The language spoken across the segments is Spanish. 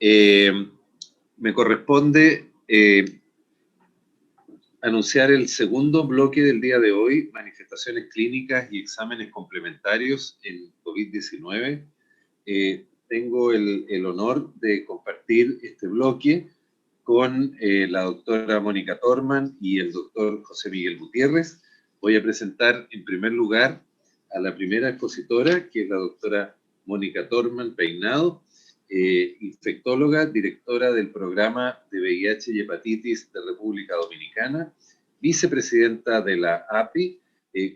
Me corresponde anunciar el segundo bloque del día de hoy, manifestaciones clínicas y exámenes complementarios en COVID-19. Tengo el honor de compartir este bloque con la doctora Mónica Torman y el doctor José Miguel Gutiérrez. Voy a presentar en primer lugar a la primera expositora, que es la doctora Mónica Torman Peinado, infectóloga, directora del programa de VIH y hepatitis de República Dominicana, vicepresidenta de la API,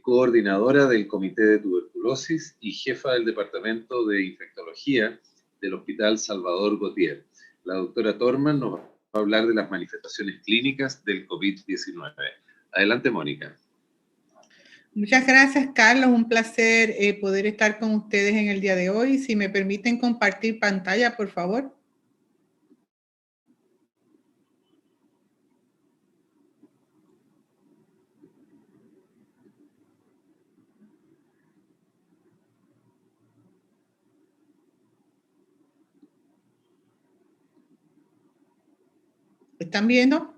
coordinadora del Comité de Tuberculosis y jefa del Departamento de Infectología del Hospital Salvador Gautier. La doctora Torman nos va a hablar de las manifestaciones clínicas del COVID-19. Adelante, Mónica. Muchas gracias, Carlos. Un placer poder estar con ustedes en el día de hoy. Si me permiten compartir pantalla, por favor. ¿Están viendo?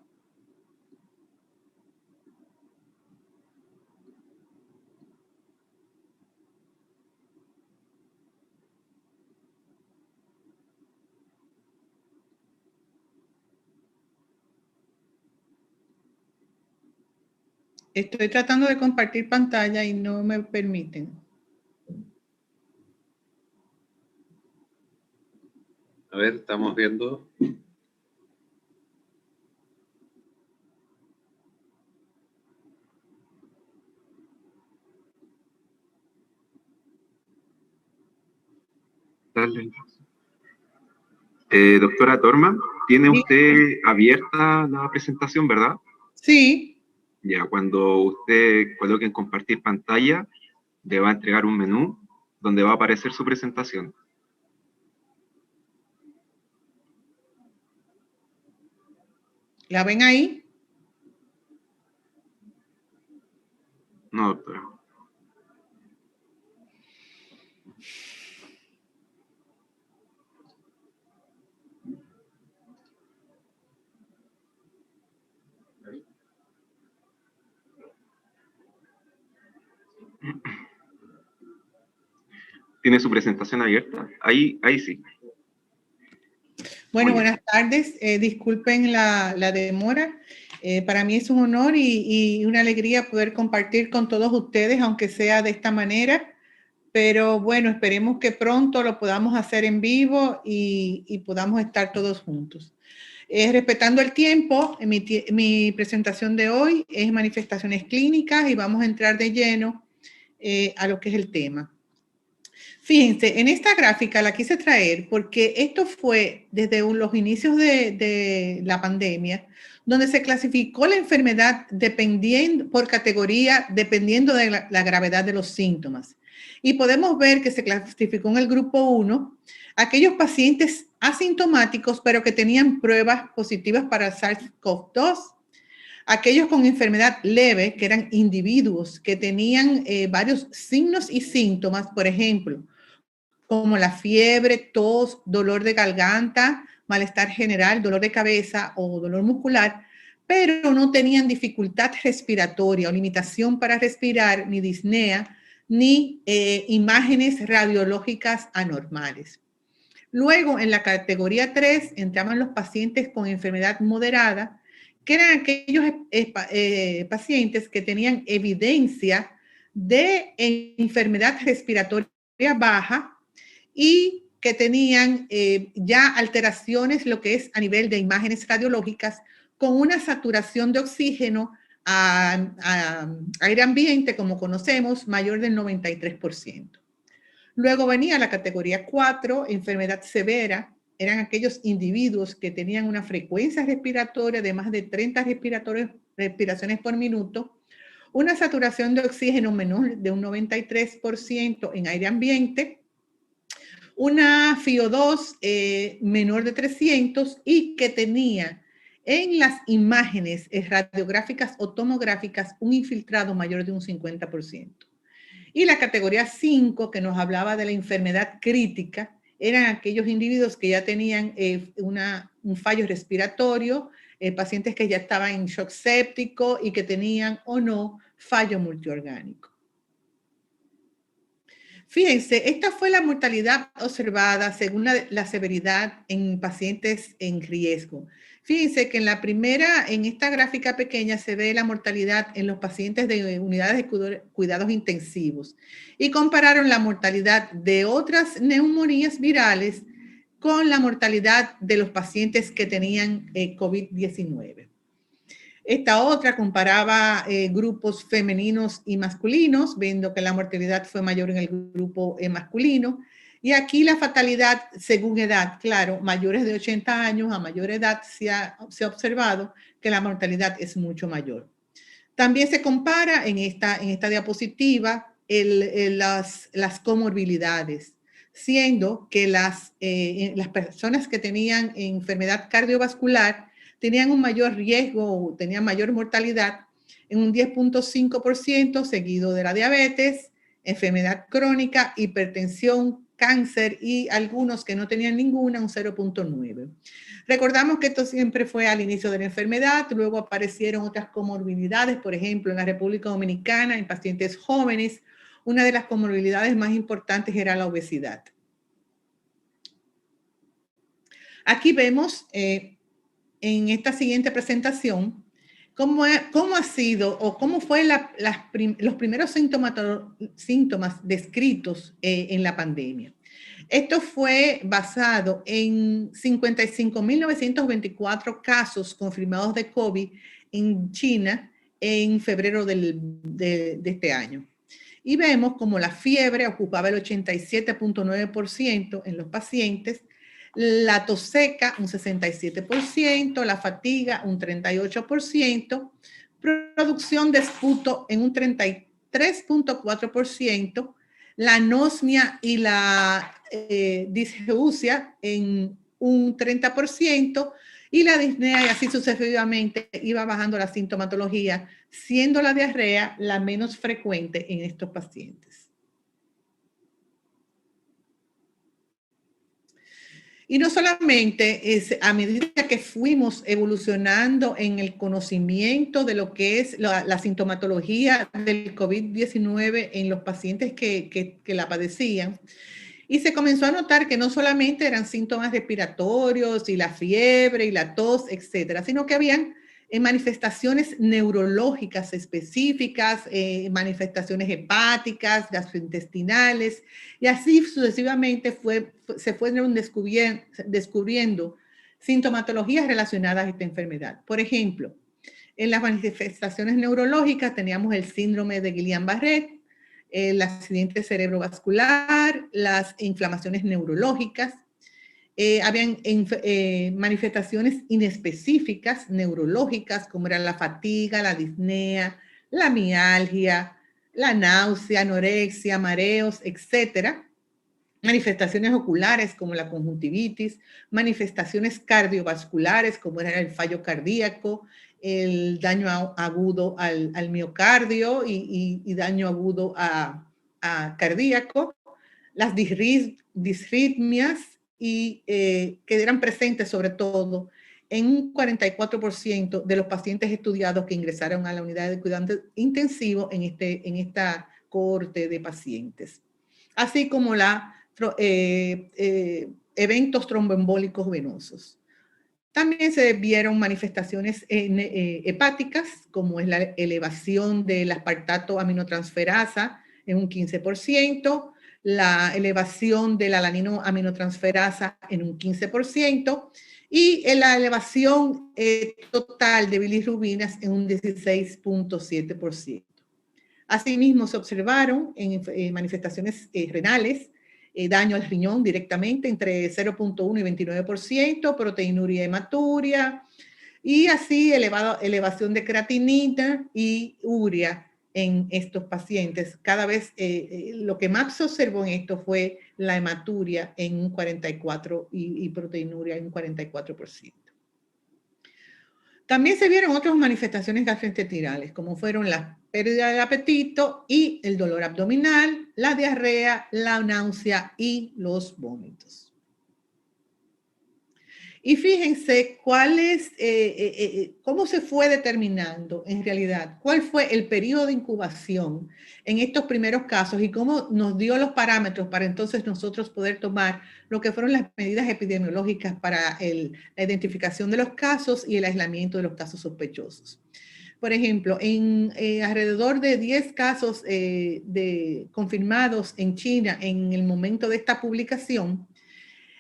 Estoy tratando de compartir pantalla y no me permiten. A ver, estamos viendo. Doctora Torman, ¿tiene usted abierta la presentación, verdad? Sí. Ya, cuando usted coloque en compartir pantalla, le va a entregar un menú donde va a aparecer su presentación. ¿La ven ahí? No, doctora. ¿Tiene su presentación abierta? Ahí sí. Bueno, buenas tardes. Disculpen la demora. Para mí es un honor y una alegría poder compartir con todos ustedes, aunque sea de esta manera. Pero bueno, esperemos que pronto lo podamos hacer en vivo y podamos estar todos juntos. Respetando el tiempo, mi presentación de hoy es manifestaciones clínicas y vamos a entrar de lleno a lo que es el tema. Fíjense, en esta gráfica la quise traer porque esto fue desde los inicios de la pandemia, donde se clasificó la enfermedad por categoría, dependiendo de la gravedad de los síntomas. Y podemos ver que se clasificó en el grupo 1 aquellos pacientes asintomáticos, pero que tenían pruebas positivas para SARS-CoV-2, aquellos con enfermedad leve, que eran individuos que tenían varios signos y síntomas, por ejemplo, como la fiebre, tos, dolor de garganta, malestar general, dolor de cabeza o dolor muscular, pero no tenían dificultad respiratoria o limitación para respirar, ni disnea, ni imágenes radiológicas anormales. Luego, en la categoría 3, entraban los pacientes con enfermedad moderada, que eran aquellos pacientes que tenían evidencia de enfermedad respiratoria baja y que tenían ya alteraciones, lo que es a nivel de imágenes radiológicas, con una saturación de oxígeno a aire ambiente, como conocemos, mayor del 93%. Luego venía la categoría 4, enfermedad severa. Eran aquellos individuos que tenían una frecuencia respiratoria de más de 30 respiraciones por minuto, una saturación de oxígeno menor de un 93% en aire ambiente, una FiO2 menor de 300 y que tenía en las imágenes radiográficas o tomográficas un infiltrado mayor de un 50%. Y la categoría 5, que nos hablaba de la enfermedad crítica, eran aquellos individuos que ya tenían un fallo respiratorio, pacientes que ya estaban en shock séptico y que tenían o no fallo multiorgánico. Fíjense, esta fue la mortalidad observada según la severidad en pacientes en riesgo. Fíjense que en esta gráfica pequeña se ve la mortalidad en los pacientes de unidades de cuidados intensivos y compararon la mortalidad de otras neumonías virales con la mortalidad de los pacientes que tenían COVID-19. Esta otra comparaba grupos femeninos y masculinos, viendo que la mortalidad fue mayor en el grupo masculino. Y aquí la fatalidad según edad, claro, mayores de 80 años a mayor edad se ha observado que la mortalidad es mucho mayor. También se compara en esta diapositiva las comorbilidades, siendo que las personas que tenían enfermedad cardiovascular tenían un mayor riesgo, tenían mayor mortalidad en un 10.5%, seguido de la diabetes, enfermedad crónica, hipertensión, cáncer y algunos que no tenían ninguna, un 0.9%. Recordamos que esto siempre fue al inicio de la enfermedad, luego aparecieron otras comorbilidades, por ejemplo, en la República Dominicana, en pacientes jóvenes, una de las comorbilidades más importantes era la obesidad. Aquí vemos en esta siguiente presentación cómo ha sido o cómo fue los primeros síntomas descritos en la pandemia. Esto fue basado en 55.924 casos confirmados de COVID en China en febrero de este año. Y vemos como la fiebre ocupaba el 87.9% en los pacientes, la tos seca un 67%, la fatiga un 38%, producción de esputo en un 33.4%, la anosmia y la disgeusia en un 30%, y la disnea, y así sucesivamente iba bajando la sintomatología, siendo la diarrea la menos frecuente en estos pacientes. Y no solamente a medida que fuimos evolucionando en el conocimiento de lo que es la sintomatología del COVID-19 en los pacientes que la padecían, y se comenzó a notar que no solamente eran síntomas respiratorios y la fiebre y la tos, etcétera, sino que habían manifestaciones neurológicas específicas, manifestaciones hepáticas, gastrointestinales, y así sucesivamente se fueron descubriendo sintomatologías relacionadas a esta enfermedad. Por ejemplo, en las manifestaciones neurológicas teníamos el síndrome de Guillain-Barré, el accidente cerebrovascular, las inflamaciones neurológicas. Habían manifestaciones inespecíficas neurológicas, como era la fatiga, la disnea, la mialgia, la náusea, anorexia, mareos, etc. Manifestaciones oculares, como la conjuntivitis, manifestaciones cardiovasculares, como era el fallo cardíaco, el daño agudo al miocardio y daño agudo a cardíaco, las disritmias, y que eran presentes sobre todo en un 44% de los pacientes estudiados que ingresaron a la unidad de cuidado intensivo en esta cohorte de pacientes, así como eventos tromboembólicos venosos. También se vieron manifestaciones hepáticas, como es la elevación del aspartato aminotransferasa en un 15%, la elevación de la alanino-aminotransferasa en un 15%, y la elevación total de bilirrubinas en un 16.7%. Asimismo, se observaron en manifestaciones renales, daño al riñón directamente entre 0.1 y 29%, proteinuria hematuria, y así elevación de creatinina y urea en estos pacientes. Cada vez lo que más se observó en esto fue la hematuria en un 44% y proteinuria en un 44%. También se vieron otras manifestaciones gastrointestinales, como fueron la pérdida del apetito y el dolor abdominal, la diarrea, la náusea y los vómitos. Y fíjense cómo se fue determinando en realidad, cuál fue el periodo de incubación en estos primeros casos y cómo nos dio los parámetros para entonces nosotros poder tomar lo que fueron las medidas epidemiológicas para la identificación de los casos y el aislamiento de los casos sospechosos. Por ejemplo, en alrededor de 10 casos confirmados en China en el momento de esta publicación,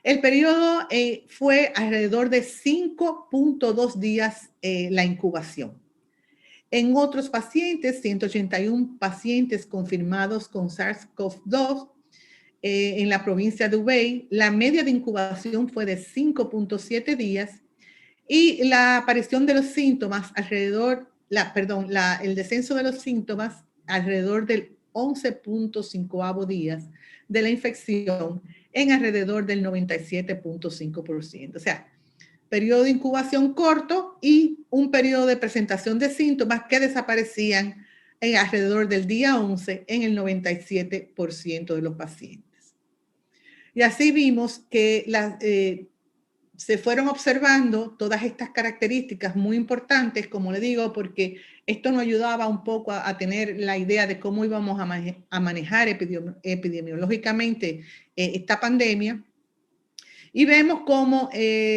el periodo fue alrededor de 5.2 días la incubación. En otros pacientes, 181 pacientes confirmados con SARS-CoV-2 en la provincia de Hubei, la media de incubación fue de 5.7 días y la aparición de los síntomas el descenso de los síntomas alrededor del 11.5 días de la infección en alrededor del 97.5%. O sea, periodo de incubación corto y un periodo de presentación de síntomas que desaparecían en alrededor del día 11 en el 97% de los pacientes. Y así vimos que se fueron observando todas estas características muy importantes, como le digo, porque esto nos ayudaba un poco a tener la idea de cómo íbamos a manejar epidemiológicamente esta pandemia. Y vemos cómo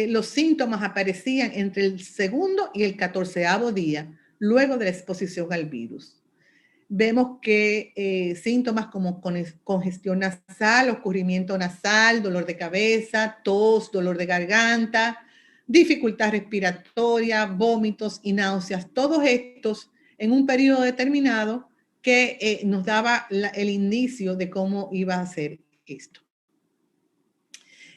los síntomas aparecían entre el segundo y el 14º día, luego de la exposición al virus. Vemos que síntomas como congestión nasal, escurrimiento nasal, dolor de cabeza, tos, dolor de garganta, dificultad respiratoria, vómitos y náuseas, todos estos en un periodo determinado que nos daba el inicio de cómo iba a ser esto.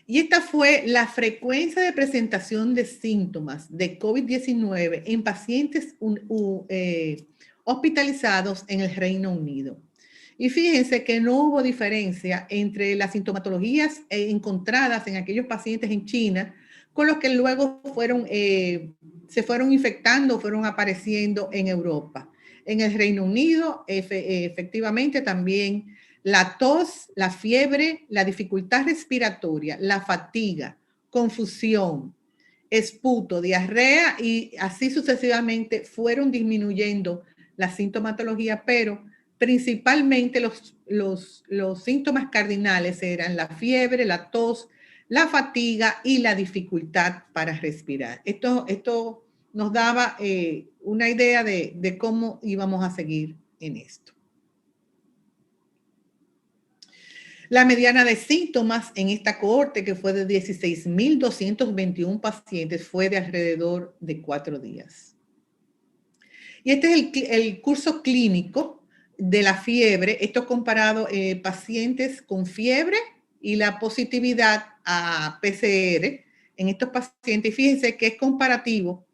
Y esta fue la frecuencia de presentación de síntomas de COVID-19 en pacientes hospitalizados en el Reino Unido. Y fíjense que no hubo diferencia entre las sintomatologías encontradas en aquellos pacientes en China con los que luego se fueron infectando, fueron apareciendo en Europa. En el Reino Unido, efectivamente, también la tos, la fiebre, la dificultad respiratoria, la fatiga, confusión, esputo, diarrea y así sucesivamente fueron disminuyendo la sintomatología, pero principalmente los síntomas cardinales eran la fiebre, la tos, la fatiga y la dificultad para respirar. Esto nos daba una idea de cómo íbamos a seguir en esto. La mediana de síntomas en esta cohorte, que fue de 16.221 pacientes, fue de alrededor de 4 días. Y este es el curso clínico de la fiebre. Esto comparado pacientes con fiebre y la positividad a PCR en estos pacientes. Fíjense que es comparativo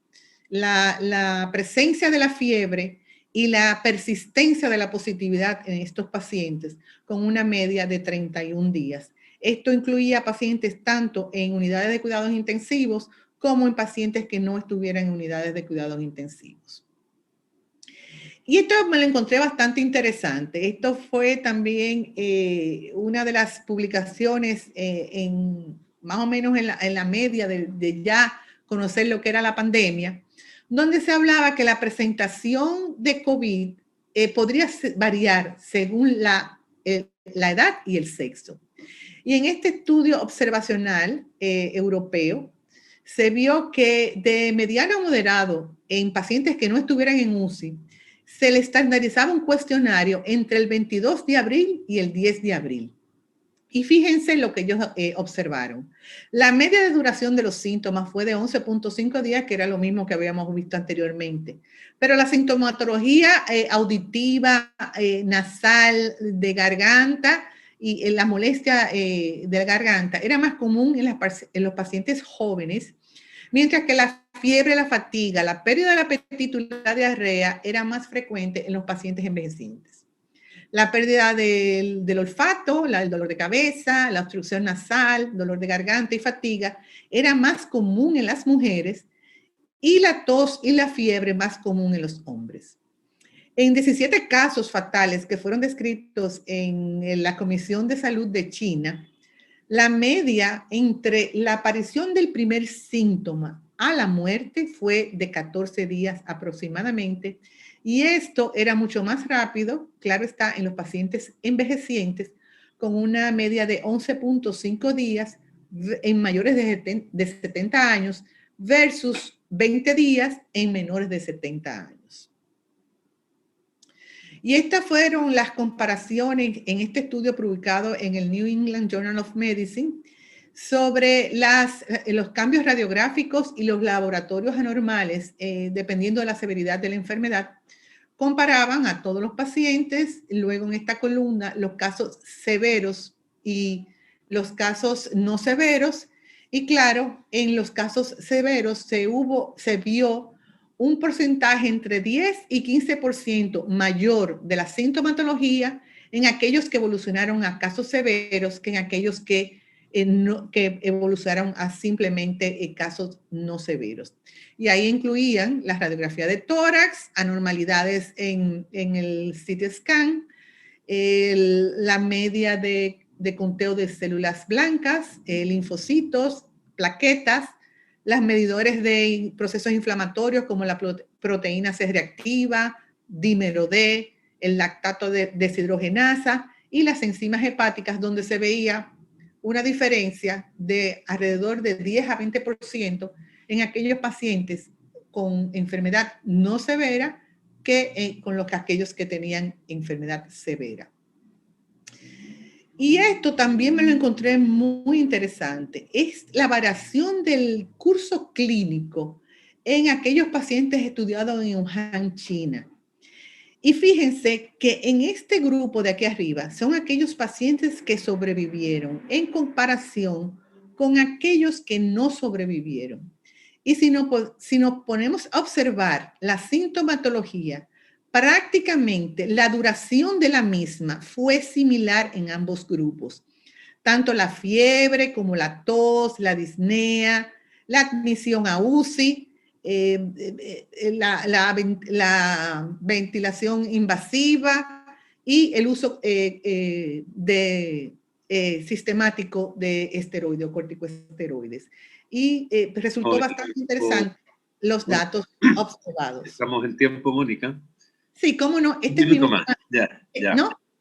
la presencia de la fiebre y la persistencia de la positividad en estos pacientes con una media de 31 días. Esto incluía pacientes tanto en unidades de cuidados intensivos como en pacientes que no estuvieran en unidades de cuidados intensivos. Y esto me lo encontré bastante interesante. Esto fue también una de las publicaciones más o menos en la media de ya conocer lo que era la pandemia, donde se hablaba que la presentación de COVID podría variar según la edad y el sexo. Y en este estudio observacional europeo, se vio que de mediano a moderado en pacientes que no estuvieran en UCI, se le estandarizaba un cuestionario entre el 22 de abril y el 10 de abril. Y fíjense lo que ellos observaron. La media de duración de los síntomas fue de 11.5 días, que era lo mismo que habíamos visto anteriormente. Pero la sintomatología auditiva, nasal, de garganta y la molestia de la garganta era más común en los pacientes jóvenes, mientras que la fiebre, la fatiga, la pérdida del apetito y la diarrea era más frecuente en los pacientes envejecientes. La pérdida del olfato, el dolor de cabeza, la obstrucción nasal, dolor de garganta y fatiga era más común en las mujeres y la tos y la fiebre más común en los hombres. En 17 casos fatales que fueron descritos en la Comisión de Salud de China, la media entre la aparición del primer síntoma a la muerte fue de 14 días aproximadamente, y esto era mucho más rápido, claro está, en los pacientes envejecientes, con una media de 11.5 días en mayores de 70 años versus 20 días en menores de 70 años. Y estas fueron las comparaciones en este estudio publicado en el New England Journal of Medicine sobre los cambios radiográficos y los laboratorios anormales, dependiendo de la severidad de la enfermedad. Comparaban a todos los pacientes, luego en esta columna los casos severos y los casos no severos, y claro, en los casos severos se vio un porcentaje entre 10 y 15% mayor de la sintomatología en aquellos que evolucionaron a casos severos que en aquellos que evolucionaron a simplemente casos no severos. Y ahí incluían la radiografía de tórax, anormalidades en el CT scan, la media de conteo de células blancas, linfocitos, plaquetas, las medidores de procesos inflamatorios como la proteína C reactiva, dímero D, el lactato de deshidrogenasa y las enzimas hepáticas, donde se veía una diferencia de alrededor de 10 a 20% en aquellos pacientes con enfermedad no severa que con aquellos que tenían enfermedad severa. Y esto también me lo encontré muy interesante. Es la variación del curso clínico en aquellos pacientes estudiados en Wuhan, China. Y fíjense que en este grupo de aquí arriba son aquellos pacientes que sobrevivieron en comparación con aquellos que no sobrevivieron. Y si nos ponemos a observar la sintomatología, prácticamente la duración de la misma fue similar en ambos grupos. Tanto la fiebre como la tos, la disnea, la admisión a UCI, la ventilación invasiva y el uso sistemático de esteroides o corticosteroides. Y resultó bastante interesante los datos observados. Estamos en tiempo, Mónica. Sí, cómo no. Esta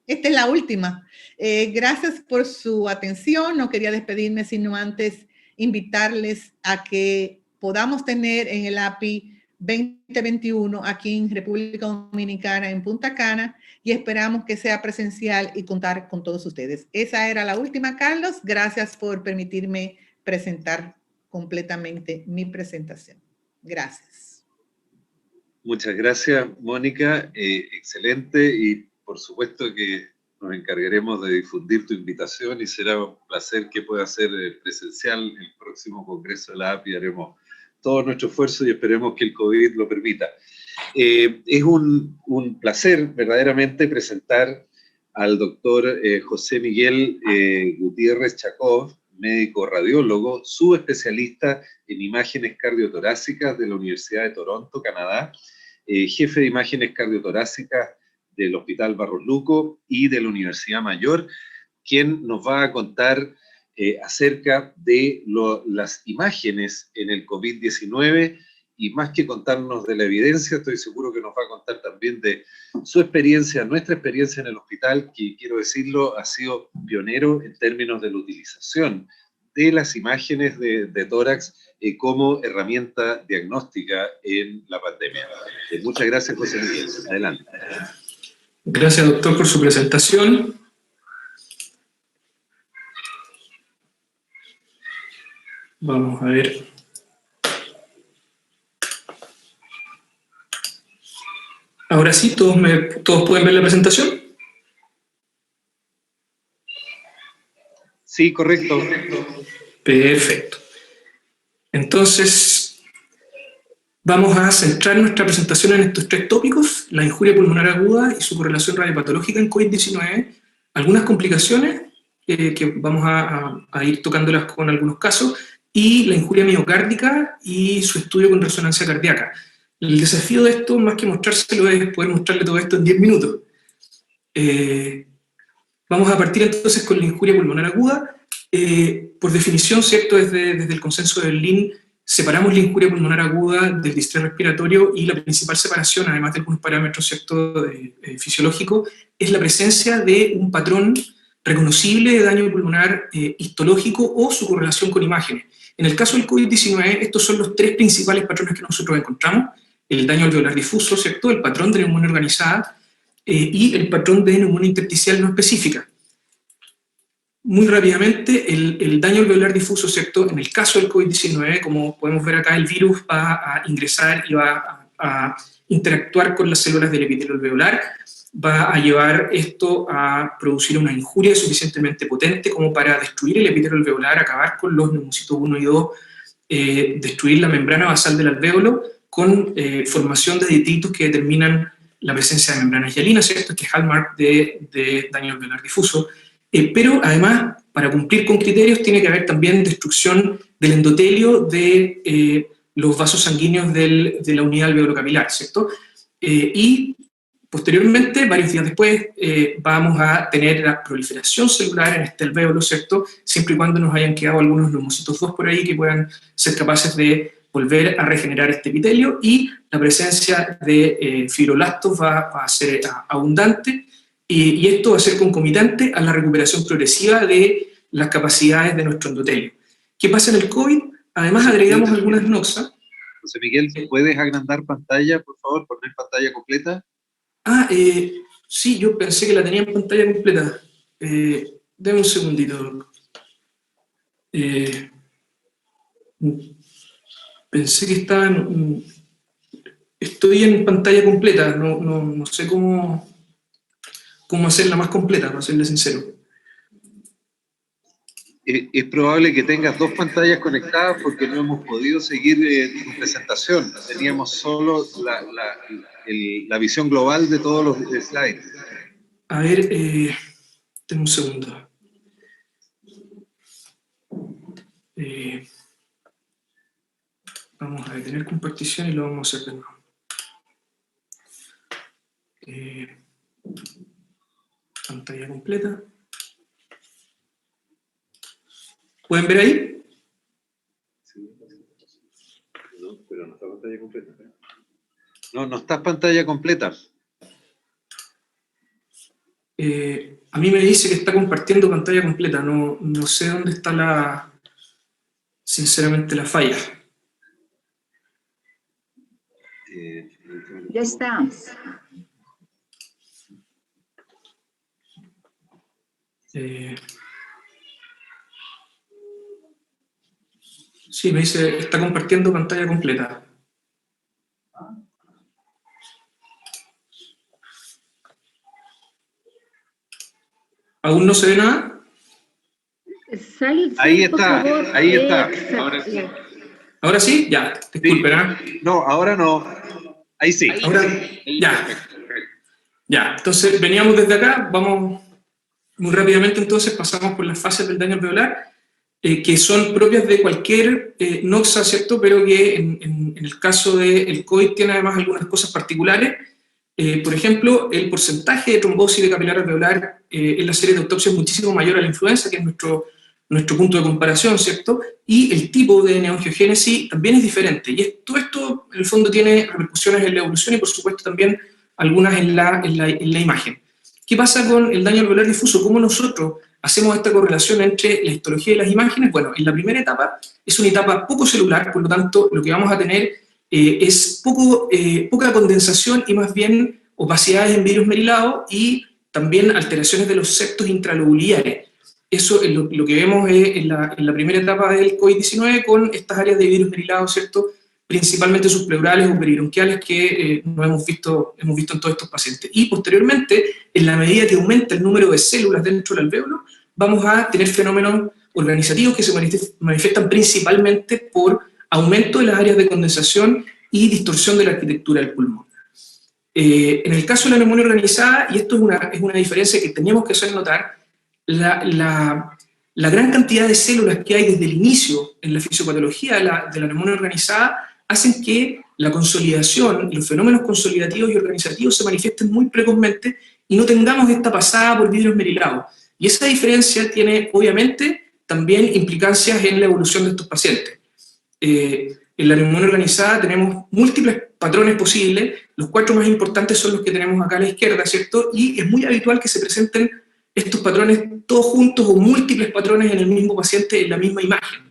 es la última. Gracias por su atención. No quería despedirme, sino antes invitarles a que podamos tener en el API 2021 aquí en República Dominicana, en Punta Cana, y esperamos que sea presencial y contar con todos ustedes. Esa era la última, Carlos. Gracias por permitirme presentar completamente mi presentación. Gracias. Muchas gracias, Mónica. Excelente, y por supuesto que nos encargaremos de difundir tu invitación y será un placer que pueda ser presencial el próximo Congreso de la API. Haremos todo nuestro esfuerzo y esperemos que el COVID lo permita. Es un placer verdaderamente presentar al doctor José Miguel Gutiérrez Chacov, médico radiólogo, subespecialista en imágenes cardiotorácicas de la Universidad de Toronto, Canadá, jefe de imágenes cardiotorácicas del Hospital Barros Luco y de la Universidad Mayor, quien nos va a contar acerca de las imágenes en el COVID-19, y más que contarnos de la evidencia, estoy seguro que nos va a contar también de su experiencia, nuestra experiencia en el hospital, que quiero decirlo, ha sido pionero en términos de la utilización de las imágenes de tórax como herramienta diagnóstica en la pandemia. Muchas gracias, José Miguel. Adelante. Gracias, doctor, por su presentación. Vamos a ver. Ahora sí, ¿todos pueden ver la presentación? Sí, correcto. Perfecto. Entonces, vamos a centrar nuestra presentación en estos tres tópicos: la injuria pulmonar aguda y su correlación radiopatológica en COVID-19, algunas complicaciones que vamos a ir tocándolas con algunos casos, y la injuria miocárdica y su estudio con resonancia cardíaca. El desafío de esto, más que mostrárselo, es poder mostrarle todo esto en 10 minutos. Vamos a partir entonces con la injuria pulmonar aguda. Por definición, ¿cierto? Desde el consenso de Berlín, separamos la injuria pulmonar aguda del distrés respiratorio, y la principal separación, además de algunos parámetros, ¿cierto?, fisiológicos, es la presencia de un patrón reconocible de daño pulmonar histológico o su correlación con imágenes. En el caso del COVID-19, estos son los tres principales patrones que nosotros encontramos: el daño alveolar difuso, ¿cierto?, el patrón de neumonía organizada y el patrón de neumonía intersticial no específica. Muy rápidamente, el daño alveolar difuso, ¿cierto? En el caso del COVID-19, como podemos ver acá, el virus va a ingresar y va a interactuar con las células del epitelio alveolar, va a llevar esto a producir una injuria suficientemente potente como para destruir el epitelio alveolar, acabar con los neumocitos 1 y 2, destruir la membrana basal del alvéolo con formación de detritos que determinan la presencia de membranas hialinas, ¿cierto? Este es hallmark de daño alveolar difuso. Pero además, para cumplir con criterios, tiene que haber también destrucción del endotelio de los vasos sanguíneos de la unidad alveolo-capilar, ¿cierto? Y posteriormente, varios días después, vamos a tener la proliferación celular en este alvéolo, ¿cierto? Siempre y cuando nos hayan quedado algunos neumocitos 2 por ahí que puedan ser capaces de volver a regenerar este epitelio, y la presencia de fibroblastos va a ser abundante. Y esto va a ser concomitante a la recuperación progresiva de las capacidades de nuestro endotelio. ¿Qué pasa en el COVID? Además agregamos algunas noxas. José Miguel, ¿puedes agrandar pantalla, por favor? ¿Poner pantalla completa? Sí, yo pensé que la tenía en pantalla completa. Deme un segundito. Pensé que estaba estoy en pantalla completa, no sé cómo hacerla más completa, para serle sincero. Es probable que tengas dos pantallas conectadas porque no hemos podido seguir tu presentación. Teníamos solo la visión global de todos los slides. A ver, tengo un segundo. Vamos a detener compartición y lo vamos a hacer de nuevo. Pantalla completa. ¿Pueden ver ahí? No, pero no está pantalla completa. No está pantalla completa. A mí me dice que está compartiendo pantalla completa. No sé dónde está sinceramente la falla. Ya está. Sí, me dice, está compartiendo pantalla completa. ¿Aún no se ve nada? Ahí está, ahí está. Ahora sí. ¿Ahora sí? Ya, disculpen. Sí. No, ahora no. Ahí sí. Ahora, ya. Ya, entonces veníamos desde acá, vamos muy rápidamente, entonces pasamos por las fases del daño alveolar, que son propias de cualquier noxa, ¿cierto? Pero que en el caso del COVID tiene además algunas cosas particulares. Por ejemplo, el porcentaje de trombosis de capilar alveolar en la serie de autopsia es muchísimo mayor a la influenza, que es nuestro punto de comparación, ¿cierto? Y el tipo de neoangiogénesis también es diferente. Y todo esto, en el fondo, tiene repercusiones en la evolución y, por supuesto, también algunas en la imagen. ¿Qué pasa con el daño alveolar difuso? ¿Cómo nosotros hacemos esta correlación entre la histología y las imágenes? Bueno, en la primera etapa es una etapa poco celular, por lo tanto, lo que vamos a tener es poca condensación y más bien opacidades en virus merilados y también alteraciones de los septos intralobulares. Eso es lo que vemos en la primera etapa del COVID-19 con estas áreas de virus merilados, ¿cierto? Principalmente subpleurales o peribronquiales que hemos visto en todos estos pacientes. Y posteriormente, en la medida que aumenta el número de células dentro del alvéolo, vamos a tener fenómenos organizativos que se manifiestan principalmente por aumento de las áreas de condensación y distorsión de la arquitectura del pulmón. En el caso de la neumonía organizada, y esto es una diferencia que teníamos que hacer notar, la gran cantidad de células que hay desde el inicio en la fisiopatología de la neumonía organizada hacen que la consolidación, los fenómenos consolidativos y organizativos se manifiesten muy precozmente y no tengamos esta pasada por vidrios merilados. Y esa diferencia tiene, obviamente, también implicancias en la evolución de estos pacientes. En la neumonía organizada tenemos múltiples patrones posibles, los 4 más importantes son los que tenemos acá a la izquierda, ¿cierto? Y es muy habitual que se presenten estos patrones todos juntos o múltiples patrones en el mismo paciente en la misma imagen.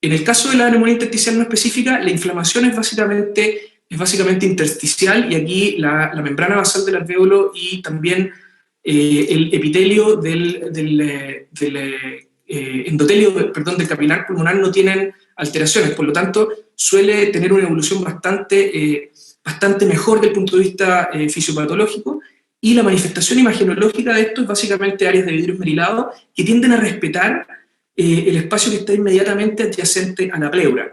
En el caso de la neumonía intersticial no específica, la inflamación es básicamente intersticial, y aquí la membrana basal del alvéolo y también el epitelio del endotelio del capilar pulmonar no tienen alteraciones, por lo tanto suele tener una evolución bastante mejor desde el punto de vista fisiopatológico, y la manifestación imagenológica de esto es básicamente áreas de vidrio esmerilado que tienden a respetar el espacio que está inmediatamente adyacente a la pleura.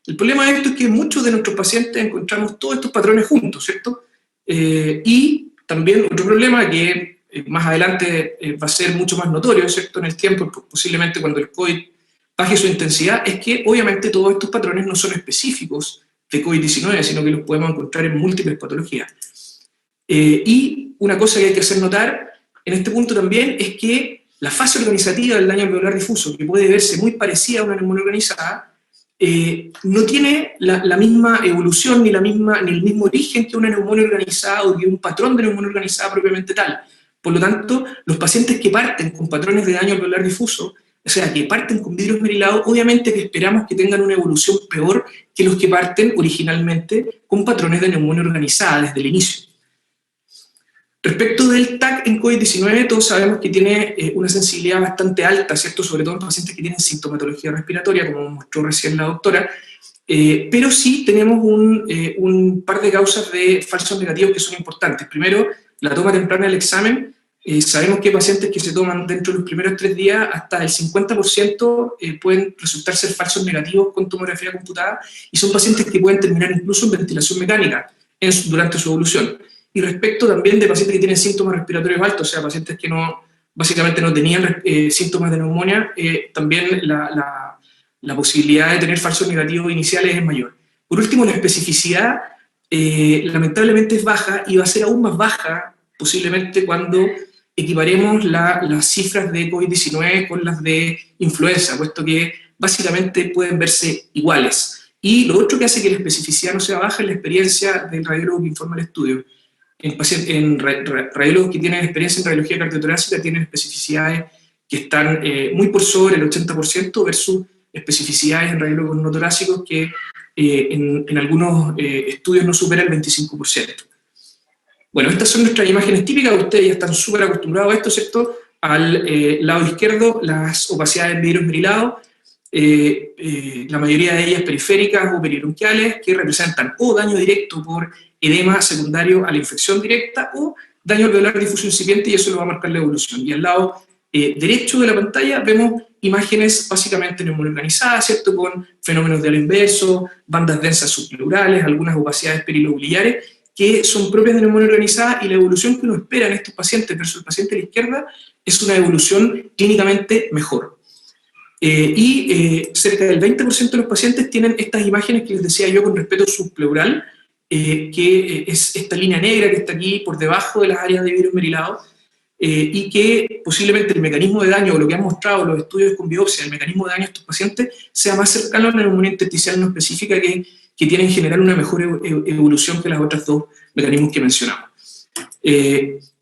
El problema de esto es que en muchos de nuestros pacientes encontramos todos estos patrones juntos, ¿cierto? Y también otro problema que más adelante va a ser mucho más notorio, ¿cierto? En el tiempo, posiblemente cuando el COVID baje su intensidad, es que obviamente todos estos patrones no son específicos de COVID-19, sino que los podemos encontrar en múltiples patologías. Y una cosa que hay que hacer notar en este punto también es que la fase organizativa del daño alveolar difuso, que puede verse muy parecida a una neumonía organizada, no tiene la misma evolución ni el mismo origen que una neumonía organizada o que un patrón de neumonía organizada propiamente tal. Por lo tanto, los pacientes que parten con patrones de daño alveolar difuso, o sea, que parten con vidrio esmerilado, obviamente que esperamos que tengan una evolución peor que los que parten originalmente con patrones de neumonía organizada desde el inicio. Respecto del TAC en COVID-19, todos sabemos que tiene una sensibilidad bastante alta, ¿cierto? Sobre todo en pacientes que tienen sintomatología respiratoria, como mostró recién la doctora, pero sí tenemos un par de causas de falsos negativos que son importantes. Primero, la toma temprana del examen. Sabemos que pacientes que se toman dentro de los primeros 3 días, hasta el 50% pueden resultar ser falsos negativos con tomografía computada, y son pacientes que pueden terminar incluso en ventilación mecánica durante su evolución. Y respecto también de pacientes que tienen síntomas respiratorios altos, o sea, pacientes que básicamente no tenían síntomas de neumonía, también la posibilidad de tener falsos negativos iniciales es mayor. Por último, la especificidad lamentablemente es baja, y va a ser aún más baja posiblemente cuando equiparemos las cifras de COVID-19 con las de influenza, puesto que básicamente pueden verse iguales. Y lo otro que hace que la especificidad no sea baja es la experiencia del radiólogo que informa el estudio. En radiólogos que tienen experiencia en radiología cardiotorácica tienen especificidades que están muy por sobre el 80% versus especificidades en radiólogos no torácicos que en algunos estudios no superan el 25%. Bueno, estas son nuestras imágenes típicas, ustedes ya están súper acostumbrados a esto, ¿cierto? Al lado izquierdo, las opacidades de vidrio esmerilado, la mayoría de ellas periféricas o peribronquiales, que representan o daño directo por edema secundario a la infección directa o daño alveolar difuso incipiente, y eso lo va a marcar la evolución. Y al lado derecho de la pantalla vemos imágenes básicamente neumonía organizada, ¿cierto? Con fenómenos de halo inverso, bandas densas subpleurales, algunas opacidades perilobulillares, que son propias de neumonía organizada, y la evolución que uno espera en estos pacientes versus el paciente a la izquierda es una evolución clínicamente mejor. Cerca del 20% de los pacientes tienen estas imágenes que les decía yo con respeto subpleural, que es esta línea negra que está aquí por debajo de las áreas de vidrio esmerilado, y que posiblemente el mecanismo de daño, o lo que han mostrado los estudios con biopsia, el mecanismo de daño de estos pacientes sea más cercano a la neumonía intersticial no específica, que tiene en general una mejor evolución que las otras dos mecanismos que mencionamos.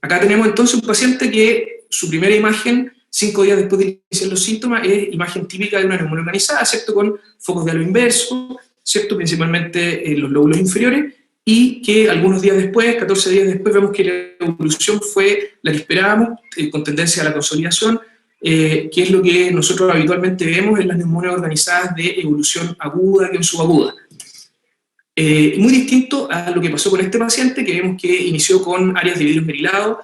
Acá tenemos entonces un paciente que su primera imagen, 5 días después de iniciar los síntomas, es imagen típica de una neumonía organizada, ¿cierto? Con focos de halo inverso, ¿cierto? Principalmente en los lóbulos inferiores, y que algunos días después, 14 días después, vemos que la evolución fue la que esperábamos, con tendencia a la consolidación, que es lo que nosotros habitualmente vemos en las neumonias organizadas de evolución aguda que en subaguda. Muy distinto a lo que pasó con este paciente, que vemos que inició con áreas de vidrio esmerilado,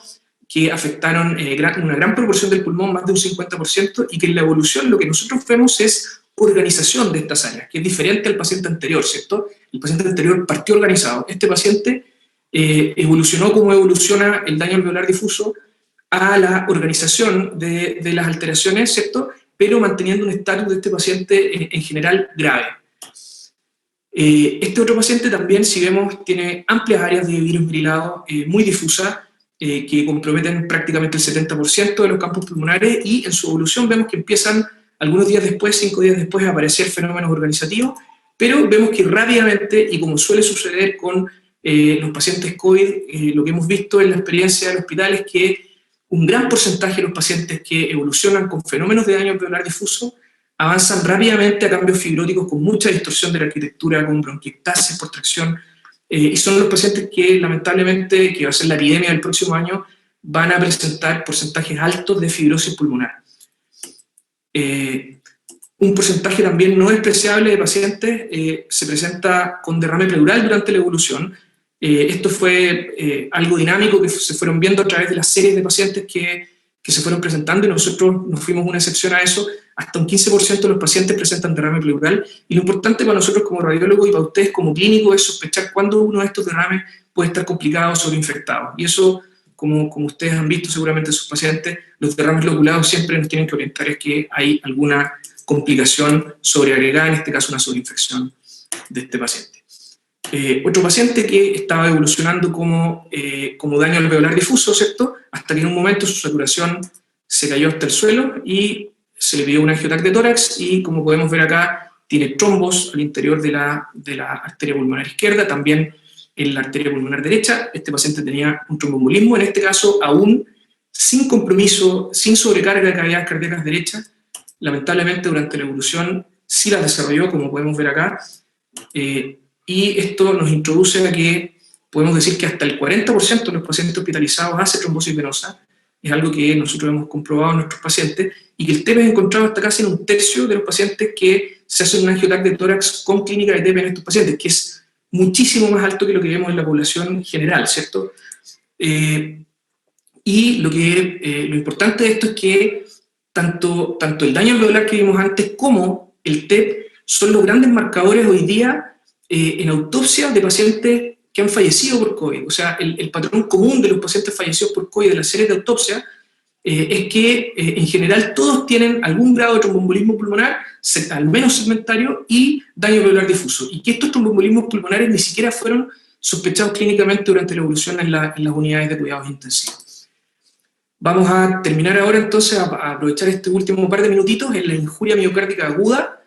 que afectaron una gran proporción del pulmón, más de un 50%, y que en la evolución lo que nosotros vemos es organización de estas áreas, que es diferente al paciente anterior, ¿cierto? El paciente anterior partió organizado. Este paciente evolucionó como evoluciona el daño alveolar difuso a la organización de las alteraciones, ¿cierto? Pero manteniendo un estatus de este paciente en general grave. Este otro paciente también, si vemos, tiene amplias áreas de vidrio esmerilado muy difusas, que comprometen prácticamente el 70% de los campos pulmonares, y en su evolución vemos que empiezan algunos días después, 5 días después, a aparecer fenómenos organizativos, pero vemos que rápidamente, y como suele suceder con los pacientes COVID, lo que hemos visto en la experiencia del hospital es que un gran porcentaje de los pacientes que evolucionan con fenómenos de daño alveolar difuso avanzan rápidamente a cambios fibróticos con mucha distorsión de la arquitectura, con bronquiectasis por tracción, y son los pacientes que lamentablemente, que va a ser la epidemia del próximo año, van a presentar porcentajes altos de fibrosis pulmonar. Un porcentaje también no despreciable de pacientes se presenta con derrame pleural durante la evolución. Esto fue algo dinámico que se fueron viendo a través de las series de pacientes que se fueron presentando, y nosotros nos fuimos una excepción a eso. Hasta un 15% de los pacientes presentan derrame pleural, y lo importante para nosotros como radiólogos y para ustedes como clínicos es sospechar cuándo uno de estos derrames puede estar complicado o sobreinfectado. Y eso, como ustedes han visto seguramente en sus pacientes, los derrames loculados siempre nos tienen que orientar es que hay alguna complicación sobreagregada, en este caso una sobreinfección de este paciente. Otro paciente que estaba evolucionando como daño alveolar difuso, ¿cierto? Hasta que en un momento su saturación se cayó hasta el suelo y se le pidió un angiotac de tórax, y como podemos ver acá, tiene trombos al interior de la arteria pulmonar izquierda, también en la arteria pulmonar derecha. Este paciente tenía un tromboembolismo, en este caso aún sin compromiso, sin sobrecarga de cavidades cardíacas derechas. Lamentablemente durante la evolución sí la desarrolló, como podemos ver acá, y esto nos introduce a que podemos decir que hasta el 40% de los pacientes hospitalizados hace trombosis venosa. Es algo que nosotros hemos comprobado en nuestros pacientes, y que el TEP es encontrado hasta casi en un tercio de los pacientes que se hacen un angiotac de tórax con clínica de TEP en estos pacientes, que es muchísimo más alto que lo que vemos en la población general, ¿cierto? Y lo importante de esto es que tanto el daño alveolar que vimos antes como el TEP son los grandes marcadores hoy día en autopsia de pacientes que han fallecido por COVID. O sea, el patrón común de los pacientes fallecidos por COVID de las series de autopsia es que en general todos tienen algún grado de tromboembolismo pulmonar, al menos segmentario, y daño alveolar difuso, y que estos tromboembolismos pulmonares ni siquiera fueron sospechados clínicamente durante la evolución en las unidades de cuidados intensivos. Vamos a terminar ahora entonces a aprovechar este último par de minutitos en la injuria miocárdica aguda.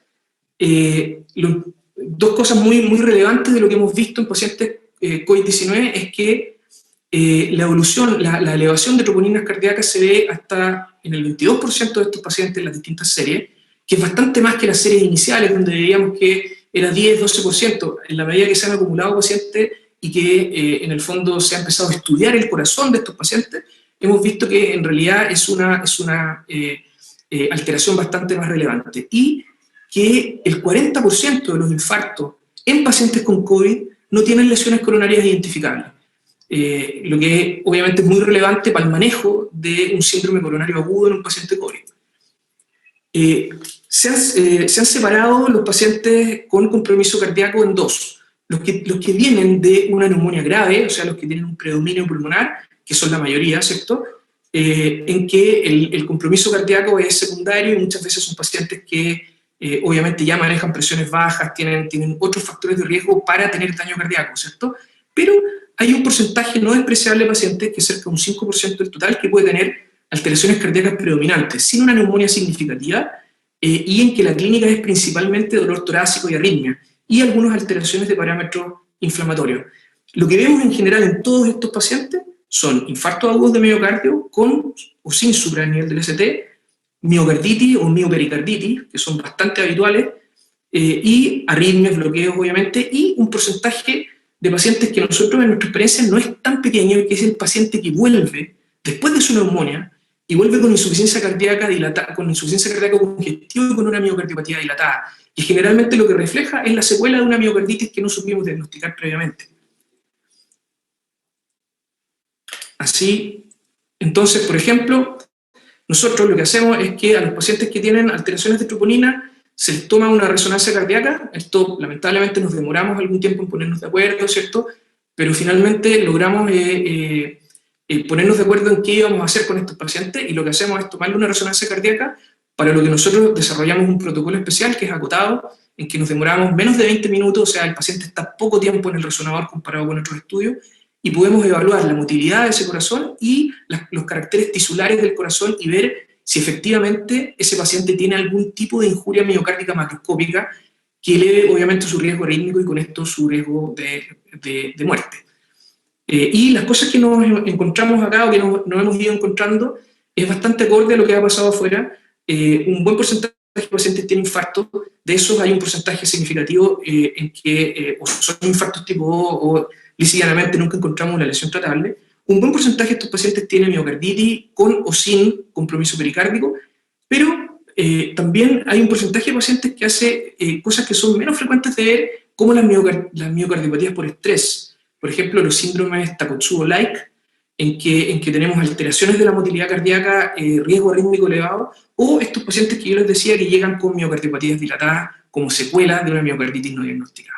Dos cosas muy relevantes de lo que hemos visto en pacientes COVID-19 es que la elevación de troponinas cardíacas se ve hasta en el 22% de estos pacientes en las distintas series, que es bastante más que las series iniciales, donde veíamos que era 10-12%. En la medida que se han acumulado pacientes y que en el fondo se ha empezado a estudiar el corazón de estos pacientes, hemos visto que en realidad es una alteración bastante más relevante, y que el 40% de los infartos en pacientes con COVID no tienen lesiones coronarias identificables, lo que obviamente es muy relevante para el manejo de un síndrome coronario agudo en un paciente COVID. Se han separado los pacientes con compromiso cardíaco en dos: los que vienen de una neumonía grave, o sea, los que tienen un predominio pulmonar, que son la mayoría, ¿cierto?, en que el compromiso cardíaco es secundario, y muchas veces son pacientes que obviamente ya manejan presiones bajas, tienen otros factores de riesgo para tener daño cardíaco, ¿cierto? Pero hay un porcentaje no despreciable de pacientes, que es cerca de un 5% del total, que puede tener alteraciones cardíacas predominantes, sin una neumonía significativa, y en que la clínica es principalmente dolor torácico y arritmia, y algunas alteraciones de parámetros inflamatorios. Lo que vemos en general en todos estos pacientes son infartos agudos de miocardio con o sin supranivel del ST, miocarditis o miopericarditis, que son bastante habituales, y arritmias, bloqueos obviamente, y un porcentaje de pacientes que nosotros en nuestra experiencia no es tan pequeño, que es el paciente que vuelve después de su neumonía y vuelve con insuficiencia cardíaca dilatada, con insuficiencia cardíaca congestiva y con una miocardiopatía dilatada, y generalmente lo que refleja es la secuela de una miocarditis que no supimos diagnosticar previamente. Así, entonces, por ejemplo, nosotros lo que hacemos es que a los pacientes que tienen alteraciones de troponina se les toma una resonancia cardíaca. Esto, lamentablemente, nos demoramos algún tiempo en ponernos de acuerdo, ¿cierto? Pero finalmente logramos ponernos de acuerdo en qué íbamos a hacer con estos pacientes, y lo que hacemos es tomarle una resonancia cardíaca, para lo que nosotros desarrollamos un protocolo especial que es acotado, en que nos demoramos menos de 20 minutos, o sea, el paciente está poco tiempo en el resonador comparado con otros estudios, y podemos evaluar la motilidad de ese corazón y los caracteres tisulares del corazón y ver si efectivamente ese paciente tiene algún tipo de injuria miocárdica macroscópica que eleve obviamente su riesgo arrítmico y con esto su riesgo de muerte. Y las cosas que nos encontramos acá o que nos hemos ido encontrando es bastante acorde a lo que ha pasado afuera. Un buen porcentaje de pacientes tienen infarto, de esos hay un porcentaje significativo en que o son infartos tipo O o lícitamente nunca encontramos una lesión tratable. Un buen porcentaje de estos pacientes tiene miocarditis con o sin compromiso pericárdico, pero también hay un porcentaje de pacientes que hace cosas que son menos frecuentes de ver, como las miocardiopatías por estrés. Por ejemplo, los síndromes Takotsubo-like, en que tenemos alteraciones de la motilidad cardíaca, riesgo arrítmico elevado, o estos pacientes que yo les decía que llegan con miocardiopatías dilatadas como secuela de una miocarditis no diagnosticada.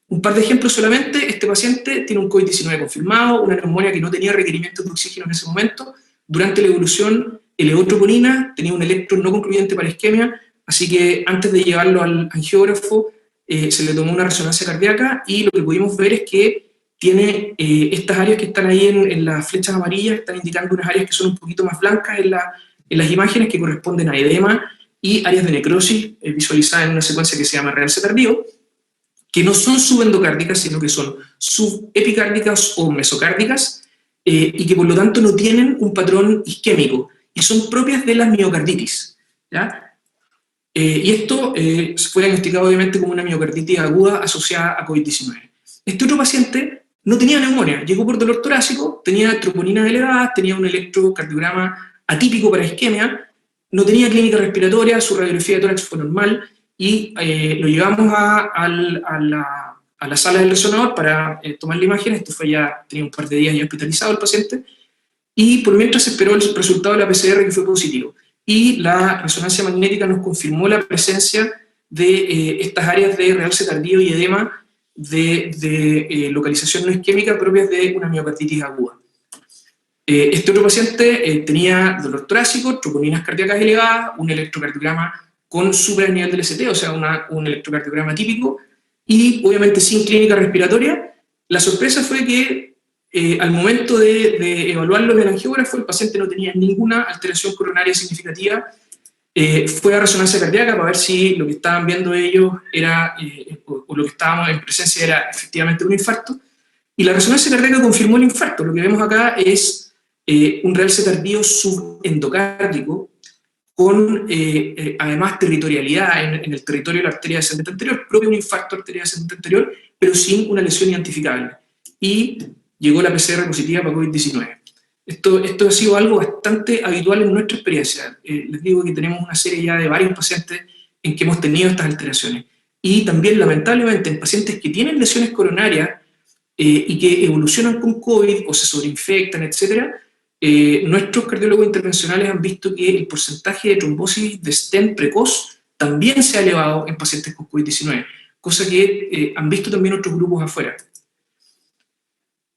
Un par de ejemplos solamente: este paciente tiene un COVID-19 confirmado, una neumonía que no tenía requerimientos de oxígeno en ese momento. Durante la evolución elevó troponina, tenía un electro no concluyente para isquemia, así que antes de llevarlo al angiógrafo se le tomó una resonancia cardíaca y lo que pudimos ver es que tiene estas áreas que están ahí en las flechas amarillas, están indicando unas áreas que son un poquito más blancas en las imágenes, que corresponden a edema y áreas de necrosis visualizadas en una secuencia que se llama realce tardío, que no son subendocárdicas, sino que son subepicárdicas o mesocárdicas, y que por lo tanto no tienen un patrón isquémico, y son propias de las miocarditis, ¿ya? Y esto fue diagnosticado obviamente como una miocarditis aguda asociada a COVID-19. Este otro paciente no tenía neumonía, llegó por dolor torácico, tenía troponinas elevadas, tenía un electrocardiograma atípico para isquemia, no tenía clínica respiratoria, su radiografía de tórax fue normal, y lo llevamos a la sala del resonador para tomar la imagen. Esto fue ya, tenía un par de días ya hospitalizado el paciente, y por mientras esperó el resultado de la PCR, que fue positivo. Y la resonancia magnética nos confirmó la presencia de estas áreas de realce tardío y edema de localización no isquémica propias de una miocarditis aguda. Este otro paciente tenía dolor torácico, troponinas cardíacas elevadas, un electrocardiograma con supra nivel del ST, o sea, un electrocardiograma típico, y obviamente sin clínica respiratoria. La sorpresa fue que al momento de evaluarlo en el angiógrafo, el paciente no tenía ninguna alteración coronaria significativa. Fue a resonancia cardíaca para ver si lo que estaban viendo ellos era, o lo que estábamos en presencia era efectivamente un infarto, y la resonancia cardíaca confirmó el infarto. Lo que vemos acá es un realce tardío subendocárdico con además territorialidad en el territorio de la arteria descendente anterior, propio de un infarto de arteria descendente anterior, pero sin una lesión identificable. Y llegó la PCR positiva para COVID-19. Esto ha sido algo bastante habitual en nuestra experiencia. Les digo que tenemos una serie ya de varios pacientes en que hemos tenido estas alteraciones. Y también, lamentablemente, en pacientes que tienen lesiones coronarias y que evolucionan con COVID o se sobreinfectan, etc., nuestros cardiólogos intervencionales han visto que el porcentaje de trombosis de stent precoz también se ha elevado en pacientes con COVID-19, cosa que han visto también otros grupos afuera.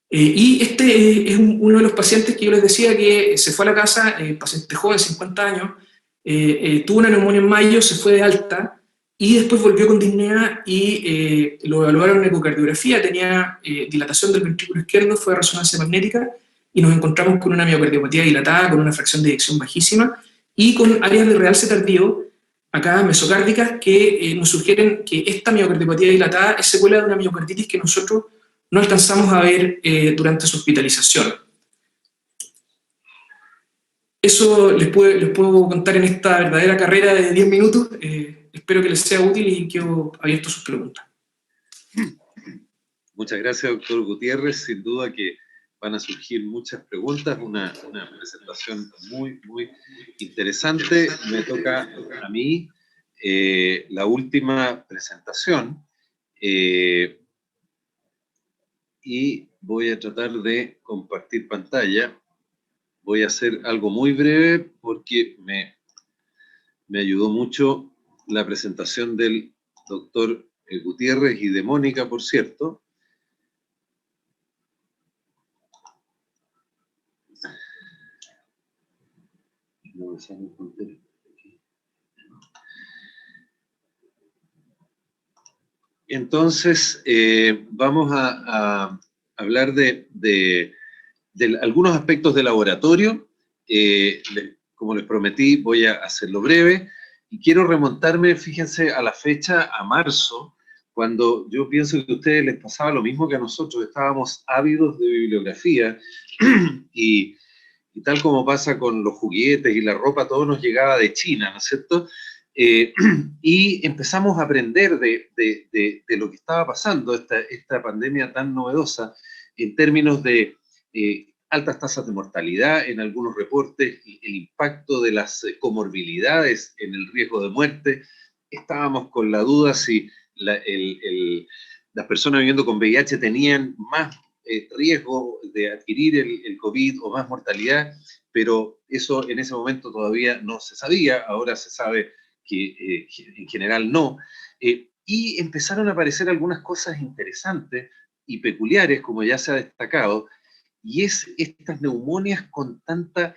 Y este es uno de los pacientes que yo les decía que se fue a la casa, paciente joven, 50 años, tuvo una neumonía en mayo, se fue de alta, y después volvió con disnea y lo evaluaron en ecocardiografía, tenía dilatación del ventrículo izquierdo, fue a resonancia magnética, y nos encontramos con una miocardiopatía dilatada, con una fracción de eyección bajísima, y con áreas de realce tardío, acá mesocárdicas, que nos sugieren que esta miocardiopatía dilatada es secuela de una miocarditis que nosotros no alcanzamos a ver durante su hospitalización. Eso les puedo contar en esta verdadera carrera de 10 minutos. Espero que les sea útil y quedo abierto a sus preguntas. Muchas gracias, doctor Gutiérrez. Sin duda que van a surgir muchas preguntas, una presentación muy, muy interesante. Me toca a mí la última presentación. Y voy a tratar de compartir pantalla. Voy a hacer algo muy breve porque me ayudó mucho la presentación del doctor Gutiérrez y de Mónica, por cierto. Entonces, vamos a hablar de algunos aspectos de laboratorio. Como les prometí, voy a hacerlo breve. Y quiero remontarme, fíjense, a la fecha, a marzo, cuando yo pienso que a ustedes les pasaba lo mismo que a nosotros, estábamos ávidos de bibliografía y tal como pasa con los juguetes y la ropa, todo nos llegaba de China, ¿no es cierto? Y empezamos a aprender de lo que estaba pasando, esta pandemia tan novedosa, en términos de altas tasas de mortalidad en algunos reportes, el impacto de las comorbilidades en el riesgo de muerte. Estábamos con la duda si las personas viviendo con VIH tenían más riesgo de adquirir el COVID o más mortalidad, pero eso en ese momento todavía no se sabía, ahora se sabe que en general no. Y empezaron a aparecer algunas cosas interesantes y peculiares, como ya se ha destacado, y es estas neumonias con tanta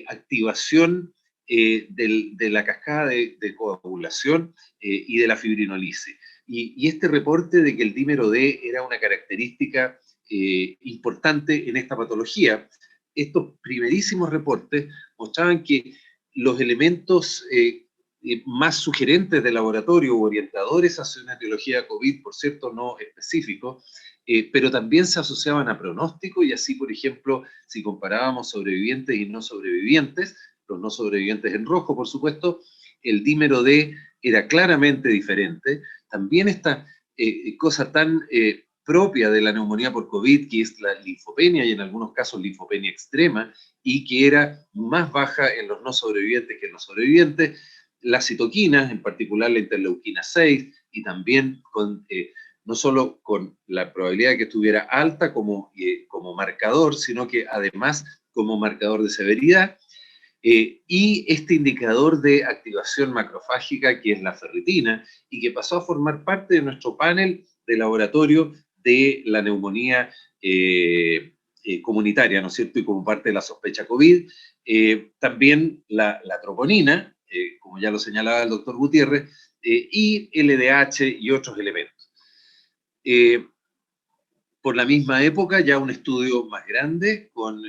activación de la cascada de coagulación y de la fibrinolisis. Y este reporte de que el dímero D era una característica importante en esta patología, estos primerísimos reportes mostraban que los elementos más sugerentes de laboratorio o orientadores hacia una etiología COVID, por cierto, no específico, pero también se asociaban a pronóstico, y así, por ejemplo, si comparábamos sobrevivientes y no sobrevivientes, los no sobrevivientes en rojo, por supuesto, el dímero D era claramente diferente. También esta cosa tan propia de la neumonía por COVID, que es la linfopenia, y en algunos casos linfopenia extrema, y que era más baja en los no sobrevivientes que en los sobrevivientes. Las citoquinas, en particular la interleuquina 6, y también con, no solo con la probabilidad de que estuviera alta como marcador, sino que además como marcador de severidad. Y este indicador de activación macrofágica, que es la ferritina, y que pasó a formar parte de nuestro panel de laboratorio de la neumonía comunitaria, ¿no es cierto?, y como parte de la sospecha COVID. También la troponina, como ya lo señalaba el doctor Gutiérrez, y LDH y otros elementos. Por la misma época, ya un estudio más grande, con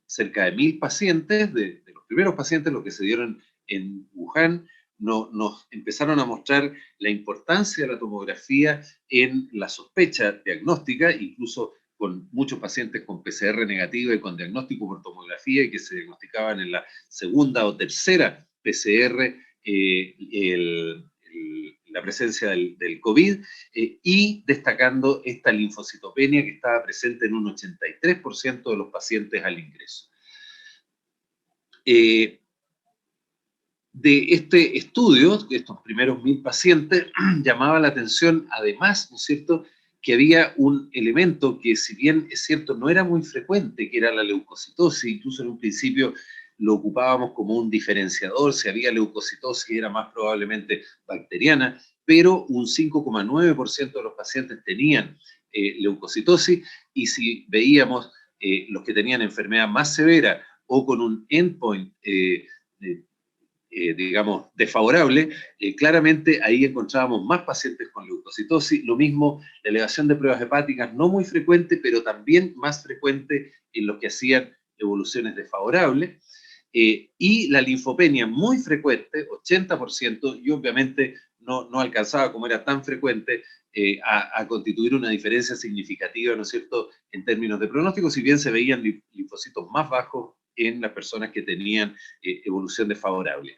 cerca de 1000 pacientes, de los primeros pacientes, los que se dieron en Wuhan, nos empezaron a mostrar la importancia de la tomografía en la sospecha diagnóstica, incluso con muchos pacientes con PCR negativa y con diagnóstico por tomografía, y que se diagnosticaban en la segunda o tercera PCR la presencia del COVID, y destacando esta linfocitopenia que estaba presente en un 83% de los pacientes al ingreso. De este estudio, de estos primeros 1000 pacientes, llamaba la atención, además, ¿no es cierto?, que había un elemento que, si bien es cierto, no era muy frecuente, que era la leucocitosis. Incluso en un principio lo ocupábamos como un diferenciador: si había leucocitosis era más probablemente bacteriana, pero un 5,9% de los pacientes tenían leucocitosis, y si veíamos los que tenían enfermedad más severa o con un endpoint digamos, desfavorable, claramente ahí encontrábamos más pacientes con leucocitosis. Lo mismo, la elevación de pruebas hepáticas, no muy frecuente, pero también más frecuente en los que hacían evoluciones desfavorables. Y la linfopenia muy frecuente, 80%, y obviamente no alcanzaba, como era tan frecuente, a constituir una diferencia significativa, ¿no es cierto?, en términos de pronóstico, si bien se veían linfocitos más bajos en las personas que tenían evolución desfavorable.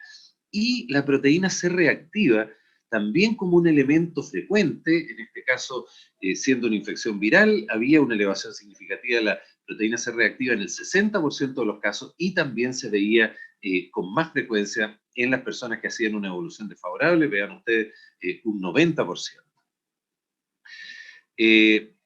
Y la proteína C reactiva, también como un elemento frecuente, en este caso siendo una infección viral, había una elevación significativa de la proteína C reactiva en el 60% de los casos, y también se veía con más frecuencia en las personas que hacían una evolución desfavorable. Vean ustedes, un 90%.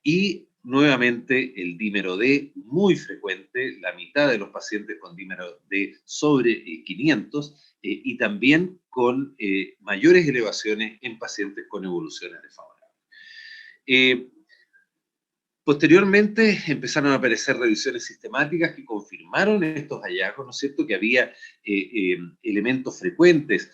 Y nuevamente el dímero D muy frecuente, la mitad de los pacientes con dímero D sobre 500, y también con mayores elevaciones en pacientes con evoluciones desfavorables. Posteriormente empezaron a aparecer revisiones sistemáticas que confirmaron estos hallazgos, ¿no es cierto?, que había elementos frecuentes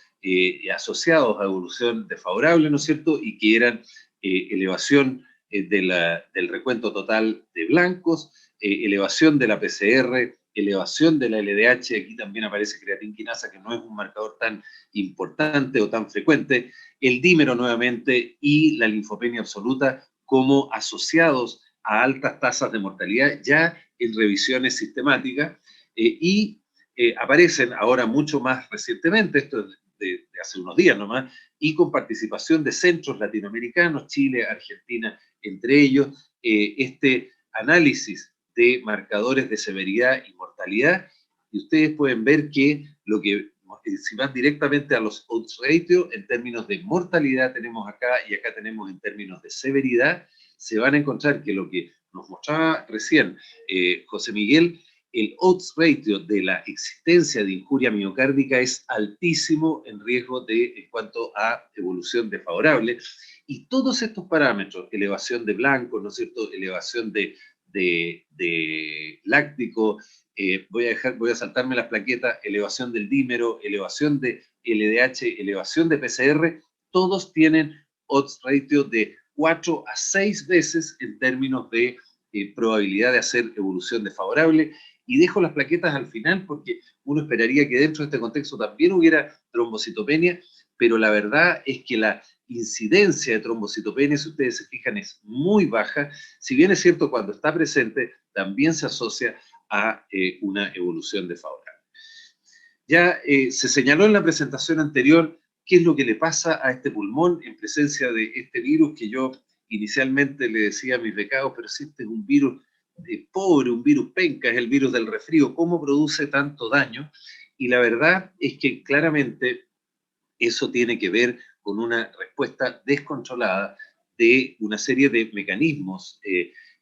asociados a evolución desfavorable, ¿no es cierto?, y que eran elevación del recuento total de blancos, elevación de la PCR, elevación de la LDH, aquí también aparece creatina quinasa, que no es un marcador tan importante o tan frecuente, el dímero nuevamente y la linfopenia absoluta como asociados a altas tasas de mortalidad ya en revisiones sistemáticas y aparecen ahora mucho más recientemente, esto es de hace unos días nomás, y con participación de centros latinoamericanos, Chile, Argentina, entre ellos, este análisis de marcadores de severidad y mortalidad, y ustedes pueden ver que lo que, si van directamente a los odds ratio, en términos de mortalidad tenemos acá, y acá tenemos en términos de severidad, se van a encontrar que lo que nos mostraba recién José Miguel, el odds ratio de la existencia de injuria miocárdica es altísimo en riesgo en cuanto a evolución desfavorable, y todos estos parámetros, elevación de blanco, ¿no es cierto?, elevación de láctico, voy a saltarme las plaquetas, elevación del dímero, elevación de LDH, elevación de PCR, todos tienen odds ratio de 4 a 6 veces en términos de probabilidad de hacer evolución desfavorable, y dejo las plaquetas al final porque uno esperaría que dentro de este contexto también hubiera trombocitopenia, pero la verdad es que la incidencia de trombocitopenia, si ustedes se fijan, es muy baja. Si bien es cierto, cuando está presente, también se asocia a una evolución desfavorable. Ya se señaló en la presentación anterior qué es lo que le pasa a este pulmón en presencia de este virus que yo inicialmente le decía a mis becados, pero si este es un virus pobre, un virus penca, es el virus del resfrío, ¿cómo produce tanto daño? Y la verdad es que claramente eso tiene que ver con una respuesta descontrolada de una serie de mecanismos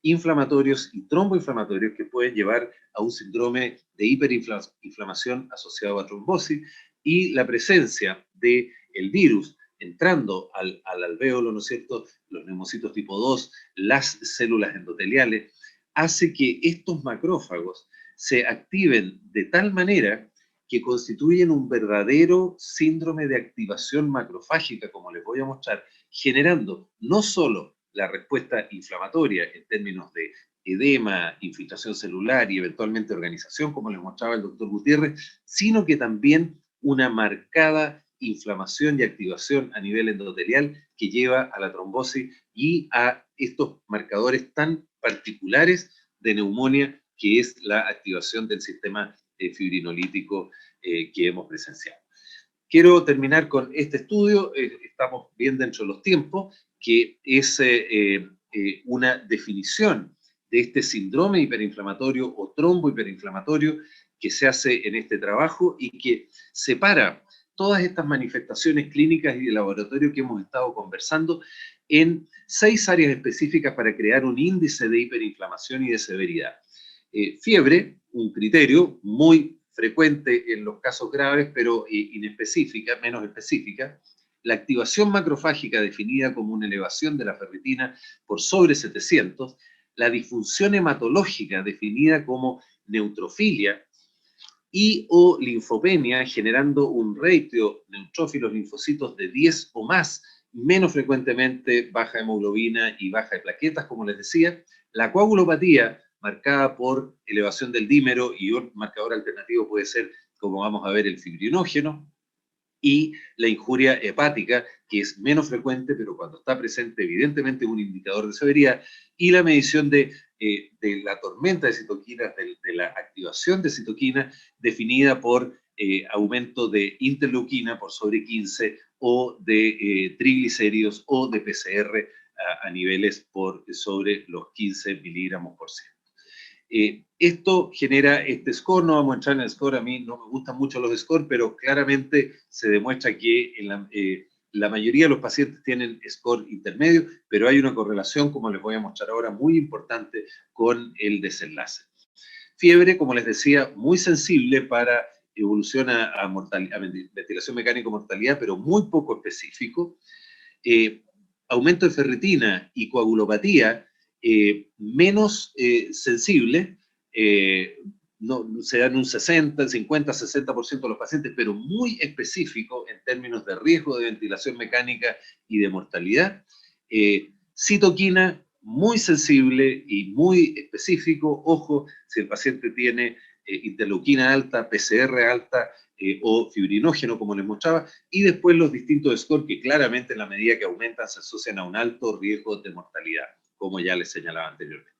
inflamatorios y tromboinflamatorios que pueden llevar a un síndrome de hiperinflamación asociado a trombosis, y la presencia del virus entrando al alvéolo, ¿no es cierto?, los neumocitos tipo 2, las células endoteliales, hace que estos macrófagos se activen de tal manera que constituyen un verdadero síndrome de activación macrofágica, como les voy a mostrar, generando no solo la respuesta inflamatoria en términos de edema, infiltración celular y eventualmente organización, como les mostraba el doctor Gutiérrez, sino que también una marcada inflamación y activación a nivel endotelial que lleva a la trombosis y a estos marcadores tan particulares de neumonía, que es la activación del sistema fibrinolítico que hemos presenciado. Quiero terminar con este estudio, estamos bien dentro de los tiempos, que es una definición de este síndrome hiperinflamatorio o trombohiperinflamatorio que se hace en este trabajo y que separa todas estas manifestaciones clínicas y de laboratorio que hemos estado conversando en 6 áreas específicas para crear un índice de hiperinflamación y de severidad. Fiebre, un criterio muy frecuente en los casos graves, pero inespecífica, menos específica. La activación macrofágica definida como una elevación de la ferritina por sobre 700. La disfunción hematológica definida como neutrofilia y o linfopenia, generando un ratio neutrófilos linfocitos de 10 o más, menos frecuentemente baja hemoglobina y baja de plaquetas, como les decía. La coagulopatía, marcada por elevación del dímero, y un marcador alternativo puede ser, como vamos a ver, el fibrinógeno, y la injuria hepática, que es menos frecuente, pero cuando está presente, evidentemente es un indicador de severidad, y la medición de la tormenta de citoquinas, de la activación de citoquina, definida por aumento de interleuquina por sobre 15, o de triglicéridos, o de PCR a niveles por sobre los 15 miligramos por ciento. Esto genera este score, no vamos a entrar en el score, a mí no me gustan mucho los scores, pero claramente se demuestra que la mayoría de los pacientes tienen score intermedio, pero hay una correlación, como les voy a mostrar ahora, muy importante con el desenlace. Fiebre, como les decía, muy sensible para evolución a ventilación mecánica o mortalidad, pero muy poco específico. Aumento de ferritina y coagulopatía, menos sensible, no, se dan un 60, 50, 60% de los pacientes, pero muy específico en términos de riesgo de ventilación mecánica y de mortalidad. Citoquina muy sensible y muy específico. Ojo, si el paciente tiene interleuquina alta, PCR alta o fibrinógeno, como les mostraba, y después los distintos scores que claramente en la medida que aumentan se asocian a un alto riesgo de mortalidad, como ya les señalaba anteriormente.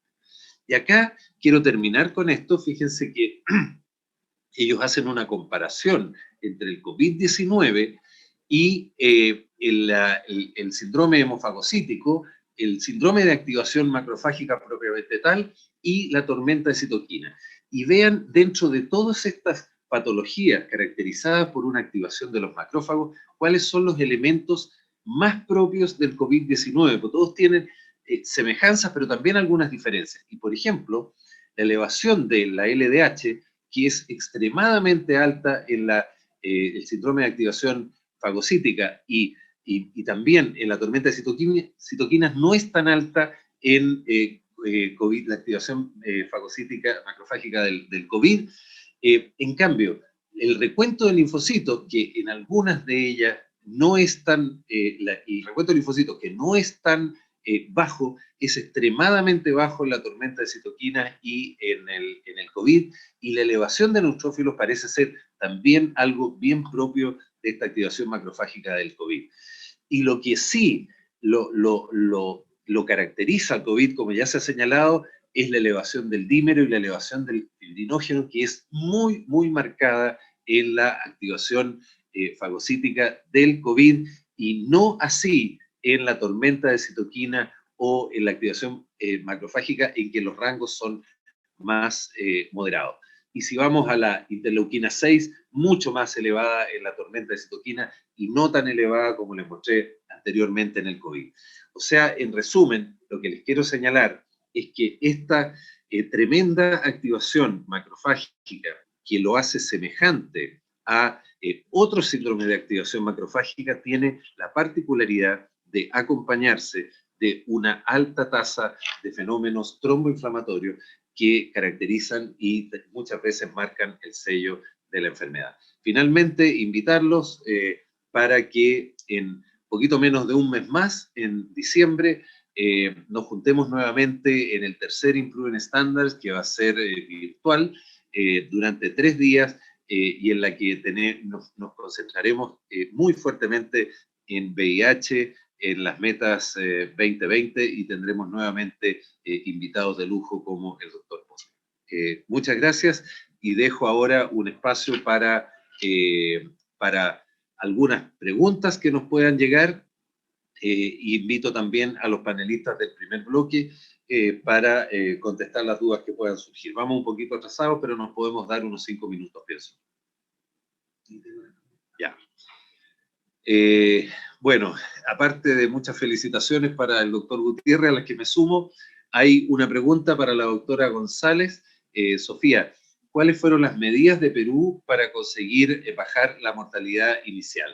Y acá quiero terminar con esto. Fíjense que ellos hacen una comparación entre el COVID-19 y el síndrome hemofagocítico, el síndrome de activación macrofágica propiamente tal y la tormenta de citoquina. Y vean dentro de todas estas patologías caracterizadas por una activación de los macrófagos, cuáles son los elementos más propios del COVID-19, porque todos tienen semejanzas, pero también algunas diferencias. Y por ejemplo, la elevación de la LDH, que es extremadamente alta en el síndrome de activación fagocítica y también en la tormenta de citoquinas, no es tan alta en COVID, la activación fagocítica macrofágica del COVID. En cambio, el recuento de linfocitos, que en algunas de ellas no es tan, el recuento de linfocitos que no es tan bajo, es extremadamente bajo en la tormenta de citoquinas y en el COVID, y la elevación de neutrófilos parece ser también algo bien propio de esta activación macrofágica del COVID. Y lo que sí lo caracteriza al COVID, como ya se ha señalado, es la elevación del dímero y la elevación del fibrinógeno, que es muy, muy marcada en la activación fagocítica del COVID, y no así en la tormenta de citoquina o en la activación macrofágica, en que los rangos son más moderados. Y si vamos a la interleuquina 6, mucho más elevada en la tormenta de citoquina y no tan elevada como les mostré anteriormente en el COVID. O sea, en resumen, lo que les quiero señalar es que esta tremenda activación macrofágica, que lo hace semejante a otro síndrome de activación macrofágica, tiene la particularidad de acompañarse de una alta tasa de fenómenos tromboinflamatorios que caracterizan y muchas veces marcan el sello de la enfermedad. Finalmente, invitarlos para que en poquito menos de un mes más, en diciembre, nos juntemos nuevamente en el tercer Improving Standards, que va a ser virtual durante 3 días, y en la que nos concentraremos muy fuertemente en VIH, en las metas 2020, y tendremos nuevamente invitados de lujo como el doctor Pozo. Muchas gracias, y dejo ahora un espacio para algunas preguntas que nos puedan llegar. Invito también a los panelistas del primer bloque para contestar las dudas que puedan surgir. Vamos un poquito atrasados, pero nos podemos dar unos 5 minutos, pienso. Ya. Bueno, aparte de muchas felicitaciones para el doctor Gutiérrez, a las que me sumo, hay una pregunta para la doctora González. Sofía, ¿cuáles fueron las medidas de Perú para conseguir bajar la mortalidad inicial?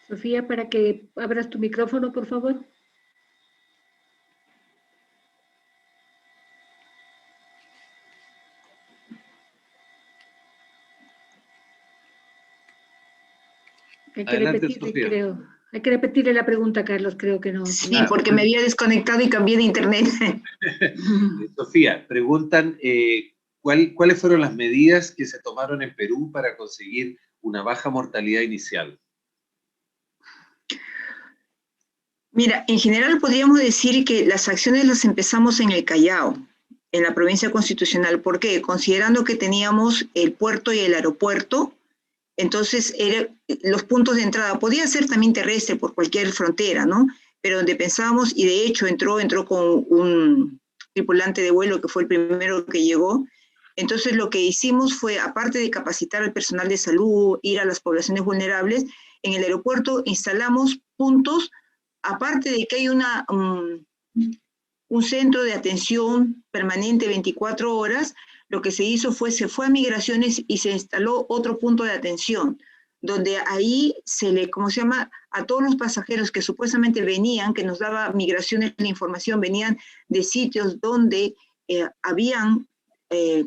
Sofía, para que abras tu micrófono, por favor. Hay que repetirle, creo. Hay que repetirle la pregunta, Carlos, creo que no. Sí, porque me había desconectado y cambié de internet. Sofía, preguntan ¿cuáles fueron las medidas que se tomaron en Perú para conseguir una baja mortalidad inicial? Mira, en general podríamos decir que las acciones las empezamos en el Callao, en la provincia constitucional. ¿Por qué? Considerando que teníamos el puerto y el aeropuerto, entonces los puntos de entrada, podía ser también terrestre por cualquier frontera, ¿no? Pero donde pensábamos, y de hecho entró con un tripulante de vuelo que fue el primero que llegó. Entonces lo que hicimos fue, aparte de capacitar al personal de salud, ir a las poblaciones vulnerables, en el aeropuerto instalamos puntos, aparte de que hay un centro de atención permanente 24 horas, lo que se hizo fue, se fue a migraciones y se instaló otro punto de atención, donde ahí se le, ¿cómo se llama?, a todos los pasajeros que supuestamente venían, que nos daba migraciones la información, venían de sitios donde habían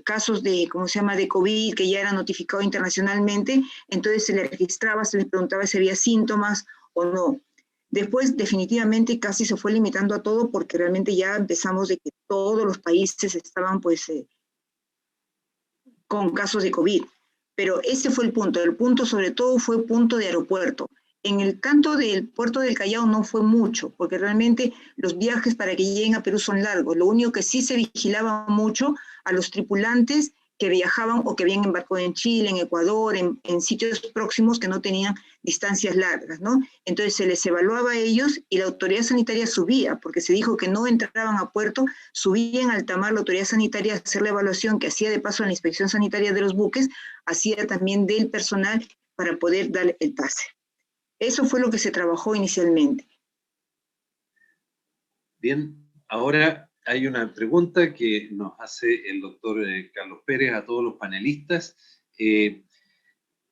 casos de, ¿cómo se llama?, de COVID que ya era notificado internacionalmente, entonces se le registraba, se les preguntaba si había síntomas o no. Después, definitivamente, casi se fue limitando a todo porque realmente ya empezamos de que todos los países estaban, pues, con casos de COVID. Pero ese fue el punto sobre todo fue punto de aeropuerto. En el canto del puerto del Callao no fue mucho, porque realmente los viajes para que lleguen a Perú son largos. Lo único que sí se vigilaba mucho a los tripulantes que viajaban o que habían embarcado en Chile, en Ecuador, en sitios próximos que no tenían distancias largas, ¿no? Entonces se les evaluaba a ellos y la autoridad sanitaria subía, porque se dijo que no entraban a puerto, subían al alta mar la autoridad sanitaria a hacer la evaluación que hacía de paso en la inspección sanitaria de los buques, hacía también del personal para poder dar el pase. Eso fue lo que se trabajó inicialmente. Bien, ahora hay una pregunta que nos hace el doctor Carlos Pérez a todos los panelistas.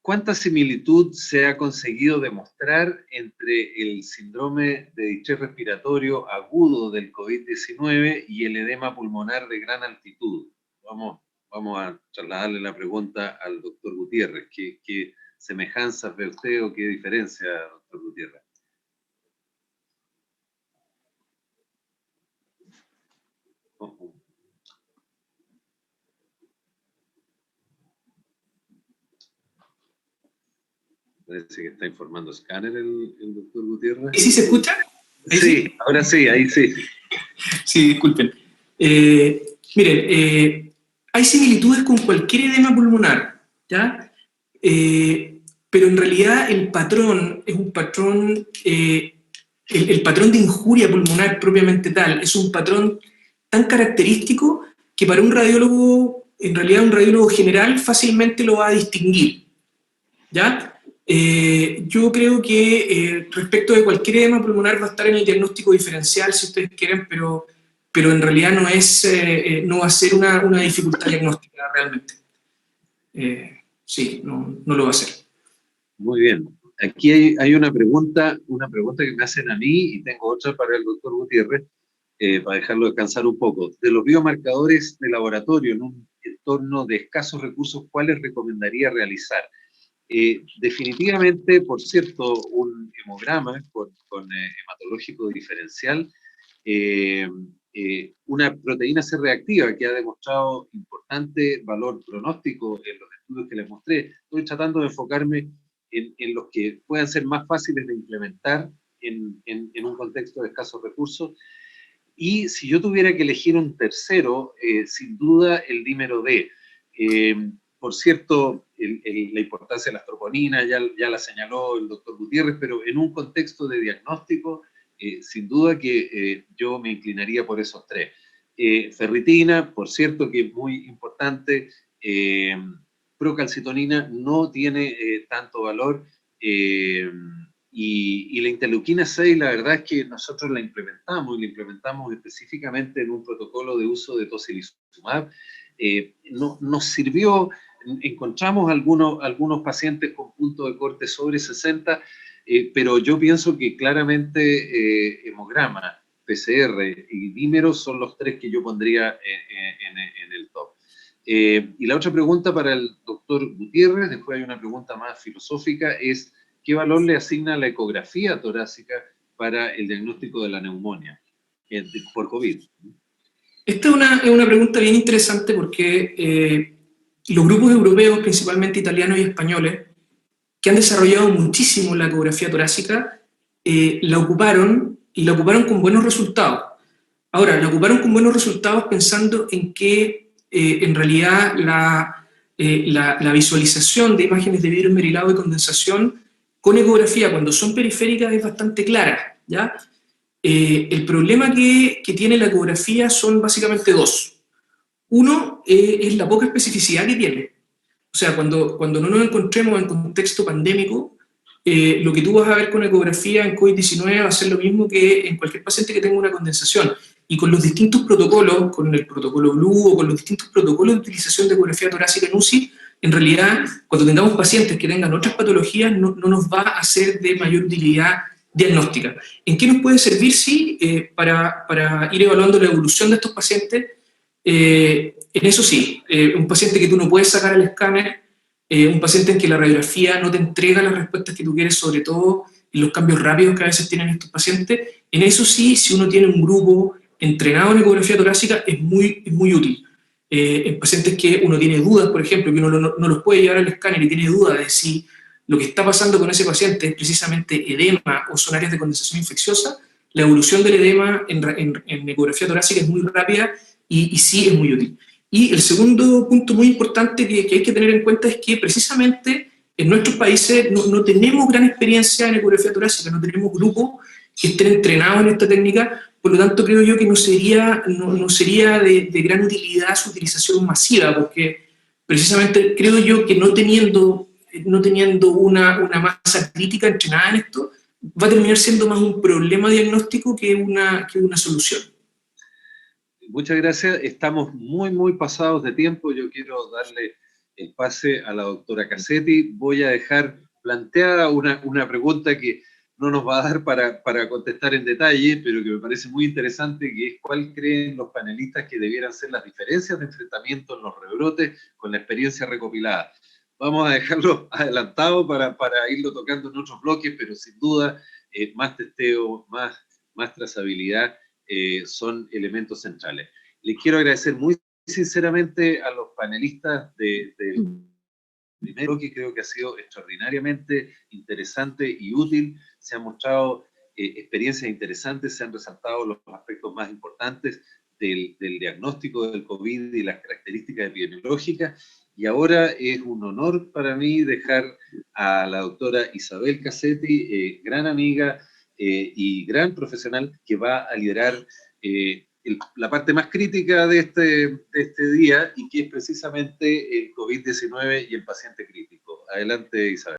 ¿Cuánta similitud se ha conseguido demostrar entre el síndrome de distrés respiratorio agudo del COVID-19 y el edema pulmonar de gran altitud? Vamos a trasladarle la pregunta al doctor Gutiérrez. ¿Qué semejanzas ve usted o qué diferencia, doctor Gutiérrez? Parece que está informando escáner el doctor Gutiérrez. ¿Y si se escucha? Sí, ahora sí, ahí sí. Sí, disculpen. Miren, hay similitudes con cualquier edema pulmonar, ¿ya? Pero en realidad el patrón es un patrón, el patrón de injuria pulmonar propiamente tal, es un patrón tan característico que para un radiólogo, en realidad un radiólogo general fácilmente lo va a distinguir, ¿ya? Yo creo que respecto de cualquier edema pulmonar va a estar en el diagnóstico diferencial, si ustedes quieren, pero en realidad no va a ser una dificultad diagnóstica realmente. Sí, no lo va a ser. Muy bien. Aquí hay una pregunta que me hacen a mí y tengo otra para el doctor Gutiérrez, para dejarlo descansar un poco. De los biomarcadores de laboratorio en un entorno de escasos recursos, ¿cuáles recomendaría realizar? Definitivamente, por cierto, un hemograma con hematológico diferencial, una proteína C reactiva que ha demostrado importante valor pronóstico en los estudios que les mostré. Estoy tratando de enfocarme en los que puedan ser más fáciles de implementar en un contexto de escasos recursos. Y si yo tuviera que elegir un tercero, sin duda el dímero D. Por cierto, la importancia de las troponinas ya la señaló el doctor Gutiérrez, pero en un contexto de diagnóstico, sin duda que yo me inclinaría por esos tres. Ferritina, por cierto, que es muy importante. Procalcitonina no tiene tanto valor. Y la interleuquina 6, la verdad es que nosotros la implementamos específicamente en un protocolo de uso de tocilizumab. Nos sirvió. Encontramos algunos pacientes con punto de corte sobre 60, pero yo pienso que claramente hemograma, PCR y dímero son los tres que yo pondría en el top. Y la otra pregunta para el doctor Gutiérrez, después hay una pregunta más filosófica, es ¿qué valor le asigna la ecografía torácica para el diagnóstico de la neumonía por COVID? Esta es una pregunta bien interesante porque los grupos europeos, principalmente italianos y españoles, que han desarrollado muchísimo la ecografía torácica, la ocuparon con buenos resultados. Ahora, la ocuparon con buenos resultados pensando en que en realidad la visualización de imágenes de vidrio esmerilado y condensación con ecografía cuando son periféricas es bastante clara, ¿ya? El problema que tiene la ecografía son básicamente dos. Uno es la poca especificidad que tiene. O sea, cuando no nos encontremos en contexto pandémico, lo que tú vas a ver con ecografía en COVID-19 va a ser lo mismo que en cualquier paciente que tenga una condensación. Y con los distintos protocolos, con el protocolo Blue o con los distintos protocolos de utilización de ecografía torácica en UCI, en realidad, cuando tengamos pacientes que tengan otras patologías, no nos va a ser de mayor utilidad diagnóstica. ¿En qué nos puede servir? Sí, para ir evaluando la evolución de estos pacientes. En En eso sí, un paciente que tú no puedes sacar el escáner, un paciente en que la radiografía no te entrega las respuestas que tú quieres, sobre todo en los cambios rápidos que a veces tienen estos pacientes, en eso sí, si uno tiene un grupo entrenado en ecografía torácica, es muy útil. En pacientes que uno tiene dudas, por ejemplo, que uno no los puede llevar al escáner y tiene dudas de si lo que está pasando con ese paciente es precisamente edema o son áreas de condensación infecciosa, la evolución del edema en ecografía torácica es muy rápida y sí es muy útil. Y el segundo punto muy importante que hay que tener en cuenta es que precisamente en nuestros países no tenemos gran experiencia en ecografía torácica, no tenemos grupos que estén entrenados en esta técnica, por lo tanto creo yo que no sería de gran utilidad su utilización masiva, porque precisamente creo yo que no teniendo una masa crítica entrenada en esto, va a terminar siendo más un problema diagnóstico que una solución. Muchas gracias. Estamos muy pasados de tiempo. Yo quiero darle el pase a la doctora Cassetti. Voy a dejar planteada una pregunta que no nos va a dar para contestar en detalle, pero que me parece muy interesante, que es cuál creen los panelistas que debieran ser las diferencias de enfrentamiento en los rebrotes con la experiencia recopilada. Vamos a dejarlo adelantado para irlo tocando en otros bloques, pero sin duda más testeo, más trazabilidad son elementos centrales. Les quiero agradecer muy sinceramente a los panelistas del primero, que creo que ha sido extraordinariamente interesante y útil. Se han mostrado experiencias interesantes, se han resaltado los aspectos más importantes del diagnóstico del COVID y las características epidemiológicas. Y ahora es un honor para mí dejar a la doctora Isabel Cassetti, gran amiga y gran profesional, que va a liderar la parte más crítica de este día, y que es precisamente el COVID-19 y el paciente crítico. Adelante, Isabel.